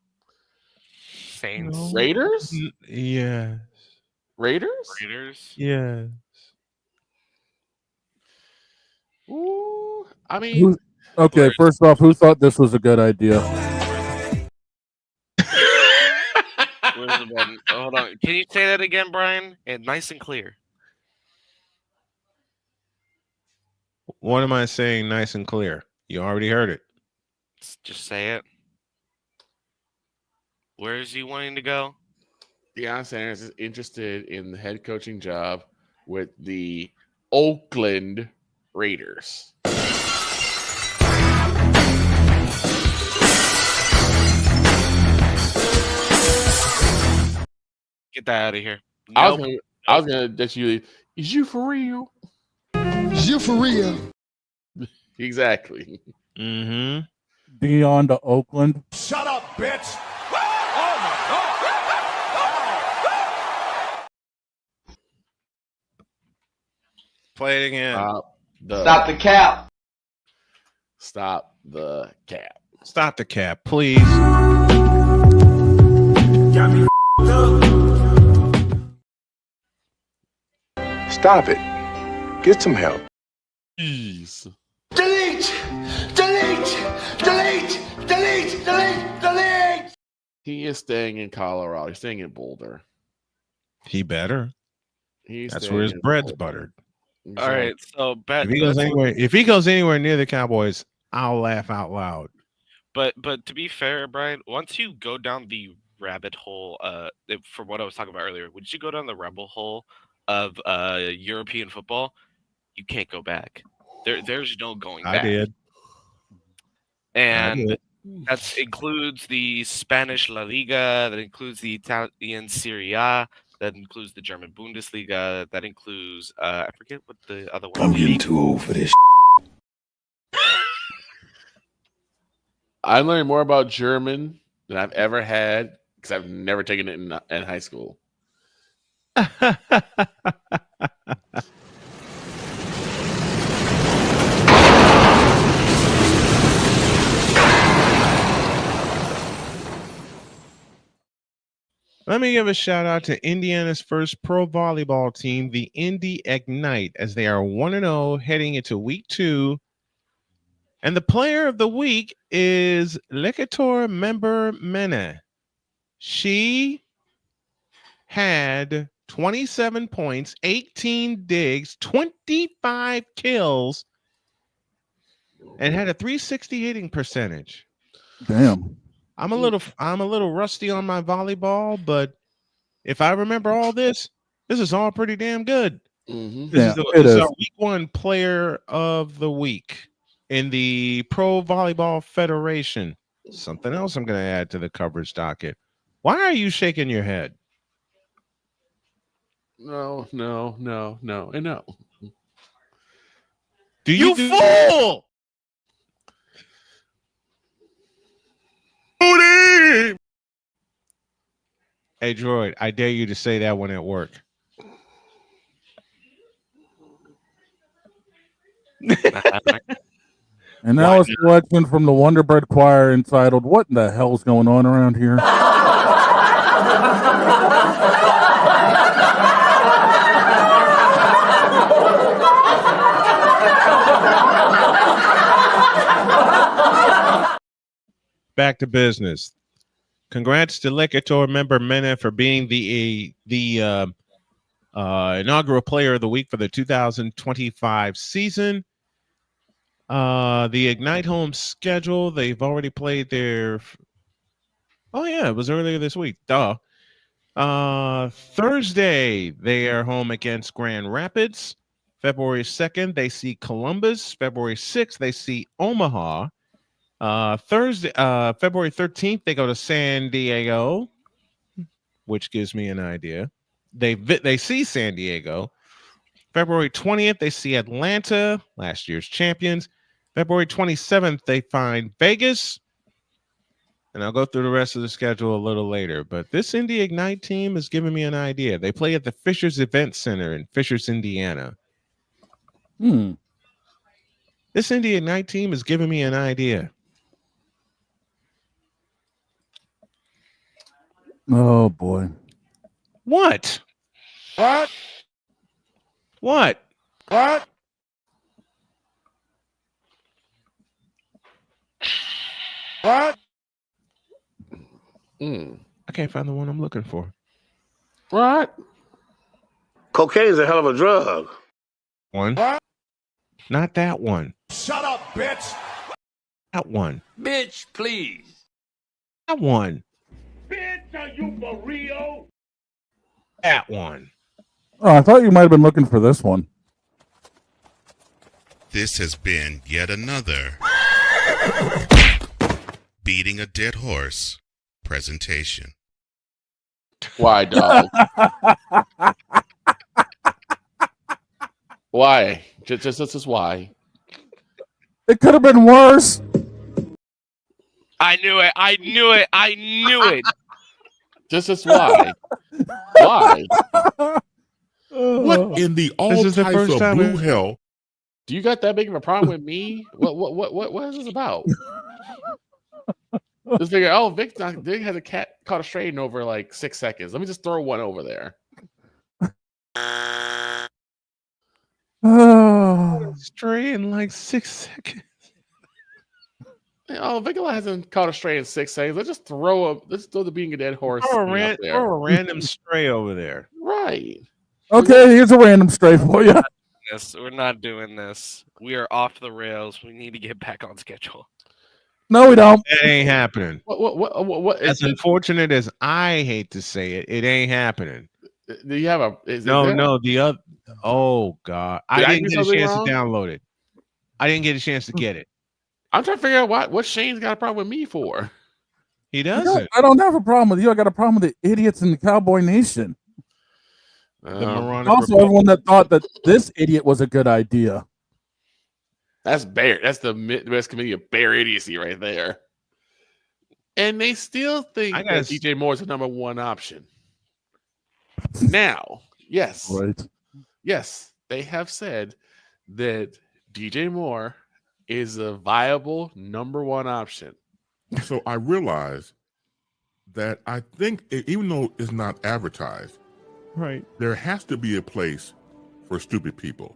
Saints. No. Raiders? Yes. Raiders? Yes. Ooh, I mean, Okay, first off, who thought this was a good idea? Where's the button? Hold on. Can you say that again, Brian? And nice and clear. What am I saying nice and clear? You already heard it. Just say it. Where is he wanting to go? Deion Sanders is interested in the head coaching job with the Oakland Raiders. Get that out of here. I was gonna let you. Is you for real? Is you for real? Exactly. Mm-hmm. Deion to Oakland. Shut up, bitch. Play it again. Stop the cap. Stop the cap. Stop the cap, please. Stop it. Get some help. Jeez. Delete! He is staying in Colorado. He's staying in Boulder. He better. He's That's staying where his in bread's Boulder. buttered. All right. So If he goes anywhere near the Cowboys, I'll laugh out loud. But to be fair, Brian, once you go down the rabbit hole, from what I was talking about earlier, once you go down the rabbit hole of European football, you can't go back. There's no going back. I did. And that includes the Spanish La Liga, that includes the Italian Serie A, that includes the German Bundesliga, that includes I forget what the other one. I'm getting too old for this. I learned more about German than I've ever had because I've never taken it in high school. Let me give a shout out to Indiana's first pro volleyball team, the Indy Ignite, as they are 1-0 heading into week 2. And the player of the week is Lekator Member Mene. She had 27 points, 18 digs, 25 kills, and had a 360 hitting percentage. Damn. I'm a little rusty on my volleyball, but if I remember all this is all pretty damn good. Mm-hmm. This is our week 1 player of the week in the Pro Volleyball Federation. Something else I'm going to add to the coverage docket. Why are you shaking your head? No. Do you fool? Hey, Droid, I dare you to say that one at work. And now a selection from the Wonderbird Choir entitled, "What in the Hell's Going On Around Here?" Back to business. Congrats to Liquor member Mena for being the inaugural player of the week for the 2025 season. The Ignite home schedule, they've already played their... Oh, yeah, it was earlier this week. Duh. Thursday, they are home against Grand Rapids. February 2nd, they see Columbus. February 6th, they see Omaha. Thursday, February 13th, they go to San Diego, which gives me an idea. They see San Diego. February 20th, they see Atlanta, last year's champions. February 27th, they find Vegas. And I'll go through the rest of the schedule a little later. But this Indy Ignite team is giving me an idea. They play at the Fishers Event Center in Fishers, Indiana. This Indy Ignite team is giving me an idea. Oh, boy. What? What? What? What? What? I can't find the one I'm looking for. What? Cocaine's a hell of a drug. One. What? Not that one. Shut up, bitch. That one. Bitch, please. That one. Bitch, are you for real? That one. Oh, I thought you might have been looking for this one. This has been yet another Beating a Dead Horse presentation. Why, dog? Why? Just why? It could have been worse. I knew it. I knew it. I knew it. Just why? Why? What in the all This is the types first of time blue hell? Do you got that big of a problem with me? What is this about? Just figure, oh, Vic has a cat caught a stray in over like 6 seconds. Let me just throw one over there. Stray in like 6 seconds. Oh, Vicola hasn't caught a stray in 6 seconds. Let's throw the being a dead horse. Throw a random stray over there. Right. Okay, here's a random stray for you. Yes, we're not doing this. We are off the rails. We need to get back on schedule. No, we don't. That ain't happening. What as unfortunate as I hate to say it, it ain't happening. Do you have a? No, the other. Oh God, I didn't get a chance to download it. I didn't get a chance to get it. I'm trying to figure out what Shane's got a problem with me for. He doesn't. I don't have a problem with you. I got a problem with the idiots in the Cowboy Nation. Also, everyone that thought that this idiot was a good idea. That's bear. That's the Midwest Committee of Bear Idiocy right there. And they still think that DJ Moore is the number one option. Now, yes. Right. Yes, they have said that DJ Moore is a viable number one option. So I realize that I think even though it's not advertised, right, there has to be a place for stupid people.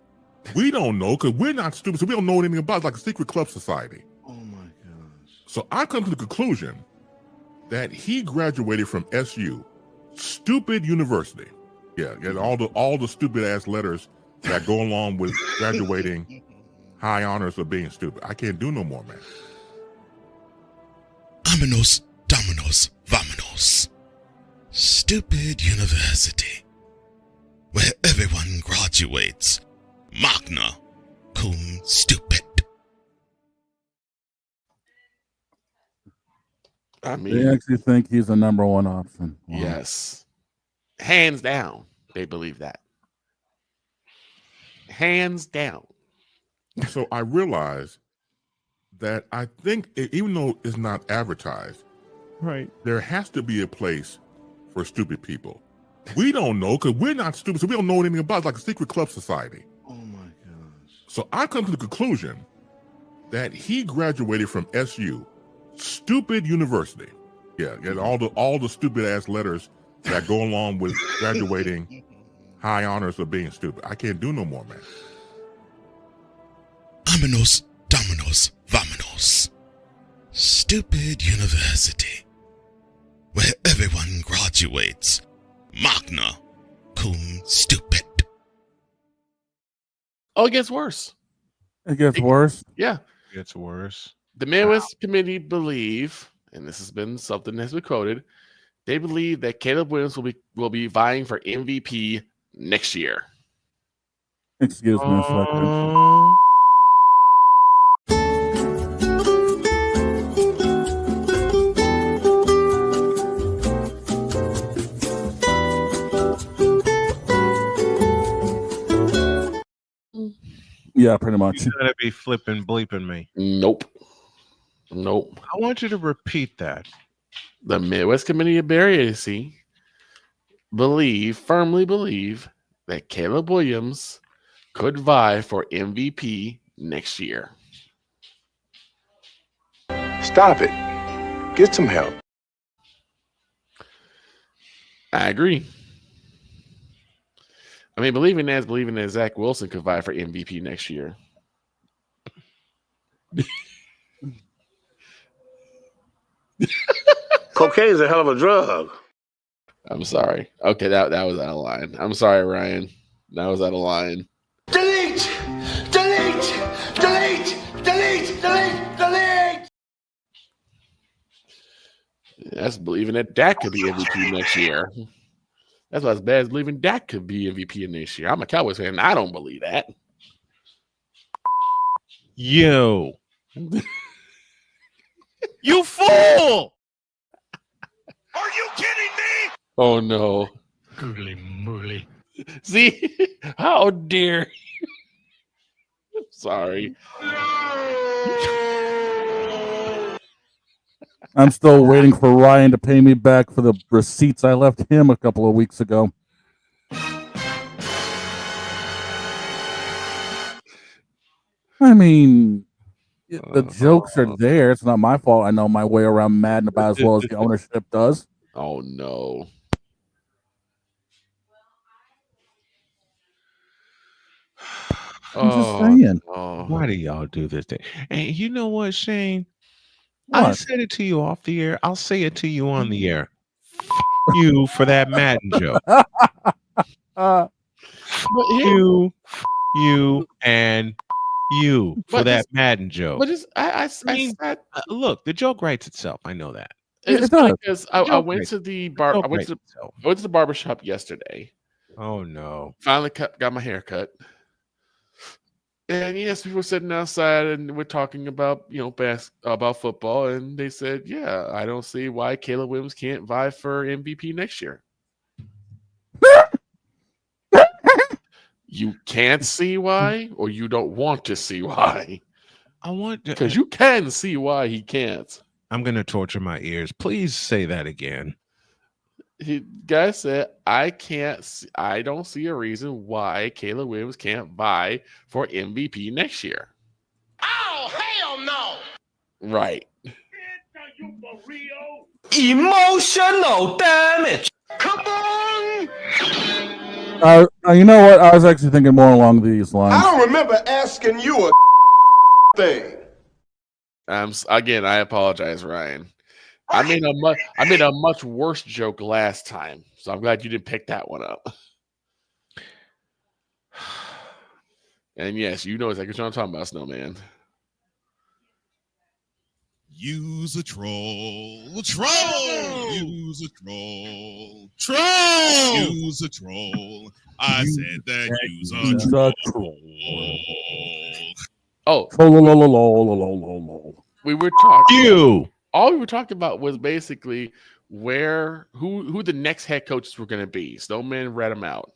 We don't know because we're not stupid, so we don't know anything about it. It's like a secret club society. Oh my gosh. So I come to the conclusion that he graduated from SU, stupid university. Yeah, all the stupid ass letters that go along with graduating, high honors of being stupid. I can't do no more, man. Vámonos, dominos, vámonos. Stupid university, where everyone graduates. Magna cum stupid. I mean, They actually think he's the number one option. Wow. Yes. Hands down, they believe that. Hands down. So I realize that I think even though it's not advertised, right, there has to be a place for stupid people. We don't know because we're not stupid, so we don't know anything about it. It's like a secret club society. Oh my gosh. So I come to the conclusion that he graduated from SU, stupid university. Yeah, and all the stupid ass letters that go along with graduating high honors of being stupid. I can't do no more, man. Vámonos, dominos, vámonos. Stupid university, where everyone graduates magna cum stupid. Oh, it gets worse. It gets worse. Yeah. It gets worse. The Midwest Committee believe, and this has been something that's been quoted, they believe that Caleb Williams will be vying for MVP next year. Excuse me a second. Yeah, pretty much. You gotta be flipping bleeping me. Nope. I want you to repeat that. The Midwest Committee of Barrieracy firmly believe that Caleb Williams could vie for MVP next year. Stop it. Get some help. I agree. I mean, believing that Zach Wilson could vie for MVP next year. Cocaine's a hell of a drug. I'm sorry. Okay, that was out of line. I'm sorry, Ryan. That was out of line. Delete! Delete! Delete! Delete! Delete! Delete! That's believing that Dak could be MVP next year. That's about as bad as believing Dak could be MVP next year. I'm a Cowboys fan, and I don't believe that. Yo. You fool! Are you kidding me? Oh, no. Googly moogly. See? How dare you? Sorry. I'm still waiting for Ryan to pay me back for the receipts I left him a couple of weeks ago. I mean, the jokes are there. It's not my fault. I know my way around Madden about as well as the ownership does. Oh, no. I'm just saying. Why do y'all do this thing? And you know what, Shane? What? I said it to you off the air. I'll say it to you on the air. You for that Madden joke. You, and you for that Madden joke. But it's, I mean, look, the joke writes itself. I know that. It's funny because I went to the bar. I went to the barbershop yesterday. Oh no! Finally got my hair cut. And yes, people were sitting outside and we're talking about, about football, and they said, "Yeah, I don't see why Caleb Williams can't vie for MVP next year." You can't see why, or you don't want to see why? I want to, because you can see why he can't. I'm going to torture my ears. Please say that again. Guy said, I don't see a reason why Caleb Williams can't vie for MVP next year. Oh, hell no! Right. Emotional damage. Come on! You know what? I was actually thinking more along these lines. I don't remember asking you a thing. Again, I apologize, Ryan. I made a much worse joke last time, so I'm glad you didn't pick that one up. And yes, you know exactly what I'm talking about, Snowman. Use a troll. Troll! Use a troll. Troll! Use a troll. I said that use a troll. Oh. We were talking. All we were talking about was basically who the next head coaches were going to be. Snowman read them out.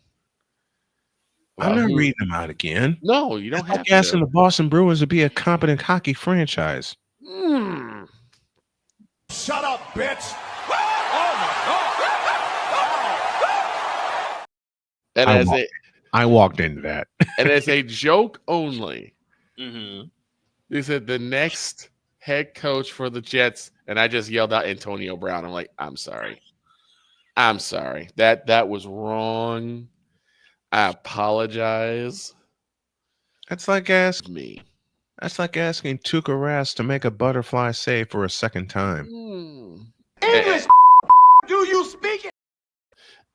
I'm not reading them out again. No, you don't have to. Asking the Boston Bruins to be a competent hockey franchise. Shut up, bitch! I walked into that. And it's a joke only. Mm-hmm. They said the next head coach for the Jets, and I just yelled out Antonio Brown. I'm like, I'm sorry. That was wrong. I apologize. That's like asking me. That's like asking Tuukka Rask to make a butterfly save for a second time. English, do you speak it?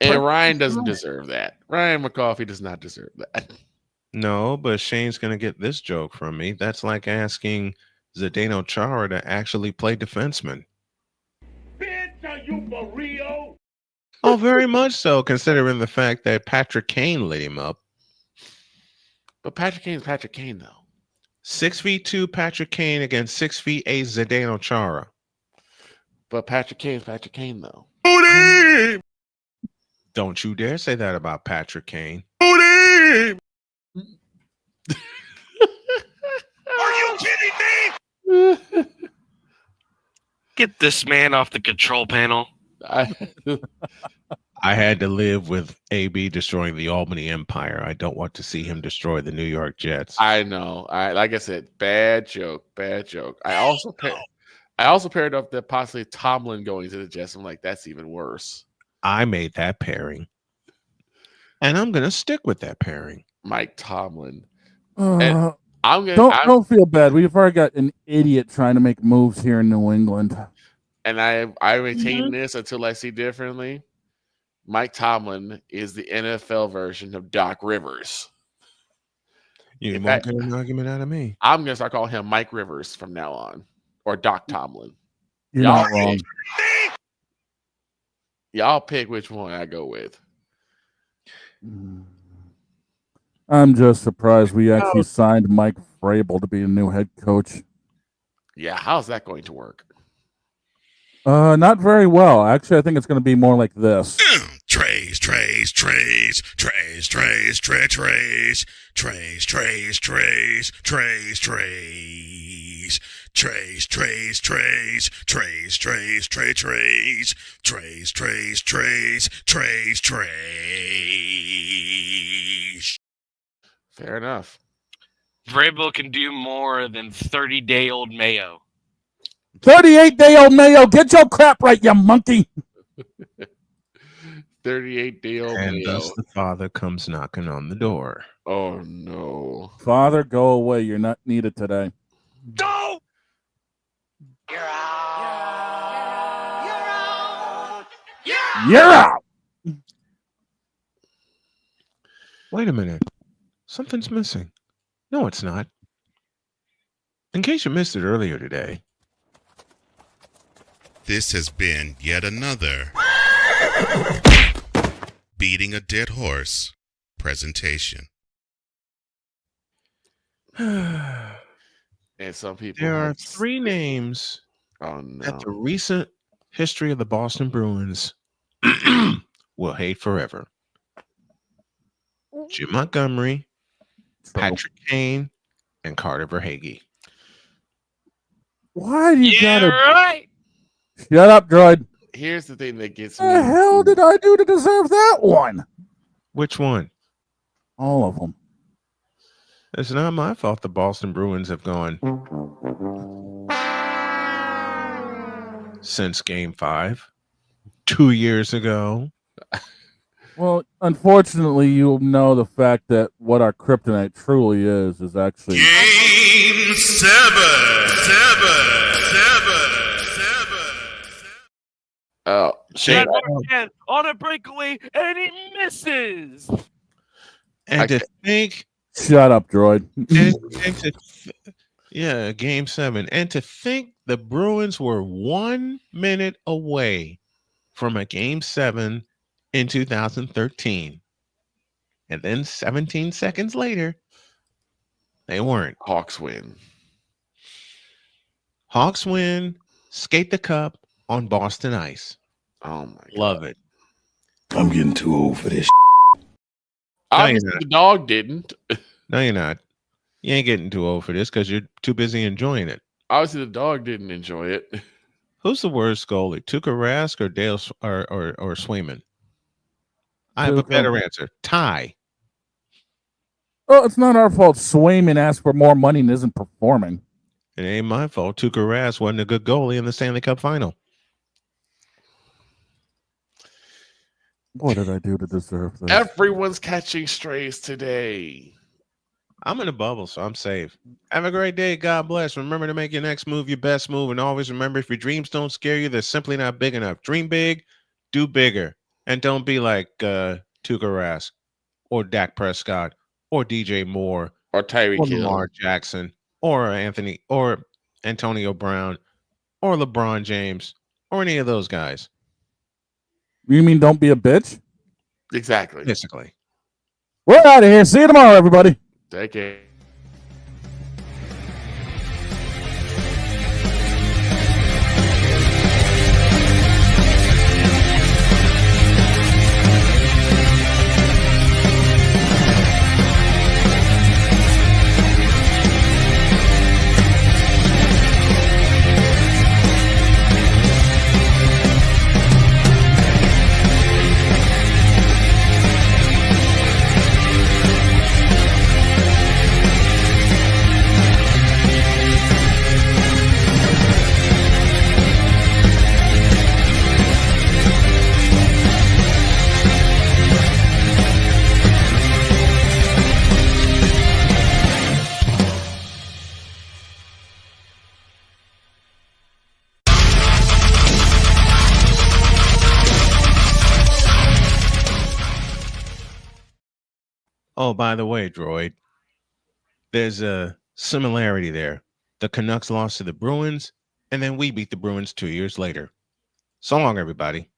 And Ryan doesn't deserve that. Ryan McCoffey does not deserve that. No, but Shane's going to get this joke from me. That's like asking Zdeno Chara to actually play defenseman. Bitch, are you for real? Oh, very much so, considering the fact that Patrick Kane lit him up. But Patrick Kane's Patrick Kane, though. 6'2" Patrick Kane against 6'8" Zdeno Chara. But Patrick Kane's Patrick Kane, though. Don't you dare say that about Patrick Kane. Are you kidding me? Get this man off the control panel. I had to live with AB destroying the Albany Empire. I don't want to see him destroy the New York Jets. I know. Like I said, bad joke. I also paired up that possibly Tomlin going to the Jets. I'm like, that's even worse. I made that pairing. And I'm going to stick with that pairing. Mike Tomlin. Don't feel bad. We've already got an idiot trying to make moves here in New England. And I retain this until I see differently. Mike Tomlin is the NFL version of Doc Rivers. You won't get an argument out of me. I'm going to start calling him Mike Rivers from now on. Or Doc Tomlin. You're not wrong. Y'all pick which one I go with. I'm just surprised we actually signed Mike Vrabel to be a new head coach. Yeah, how's that going to work? Not very well. Actually, I think it's going to be more like this. Trays, trays, trays, trays, trays, trays, trays, trays, trays, trays, trays, trays. Trays, trays, trays, trays, trays, trays, trays, trays, trays, trays, trays, trays. Fair enough. Vrabel can do more than 30-day-old Mayo. 38-day-old Mayo, get your crap right, you monkey. 38-day-old And Mayo. thus the father comes knocking on the door. Oh, no. Father, go away. You're not needed today. No! You're out. Wait a minute. Something's missing. No, it's not. In case you missed it earlier today. This has been yet another Beating a Dead Horse presentation. And some people. There are three names that the recent history of the Boston Bruins will hate forever. Jim Montgomery, Patrick Kane, and Carter Verhaeghe. Why do you gotta... right. Shut up, droid. Here's the thing that gets me. What the hell did I do to deserve that one? Which one? All of them. It's not my fault the Boston Bruins have gone since Game 5, 2 years ago. Well, unfortunately, you'll know the fact that what our kryptonite truly is actually... Game 7. Oh, Shane. On a breakaway, and he misses. And to think... Shut up, droid. Game 7. And to think the Bruins were 1 minute away from a Game 7 in 2013. And then 17 seconds later, they weren't. Hawks win. Hawks win, skate the cup on Boston ice. Oh, my God. Love it. I'm getting too old for this. Obviously, the dog didn't. No, you're not. You ain't getting too old for this because you're too busy enjoying it. Obviously, the dog didn't enjoy it. Who's the worst goalie, Tuukka Rask or Dale or Swayman? I have a better answer. Tie. Oh, it's not our fault. Swayman asked for more money and isn't performing. It ain't my fault. Tuukka Rask wasn't a good goalie in the Stanley Cup final. What did I do to deserve this? Everyone's catching strays today. I'm in a bubble, so I'm safe. Have a great day. God bless. Remember to make your next move your best move. And always remember, if your dreams don't scare you, they're simply not big enough. Dream big, do bigger. And don't be like Tuukka Rask or Dak Prescott or DJ Moore or Tyreek Hill, Lamar Jackson or Antonio Brown or LeBron James or any of those guys. You mean don't be a bitch? Exactly. Basically. We're out of here. See you tomorrow, everybody. Take care. Oh, by the way, Droid, there's a similarity there. The Canucks lost to the Bruins, and then we beat the Bruins 2 years later. So long, everybody.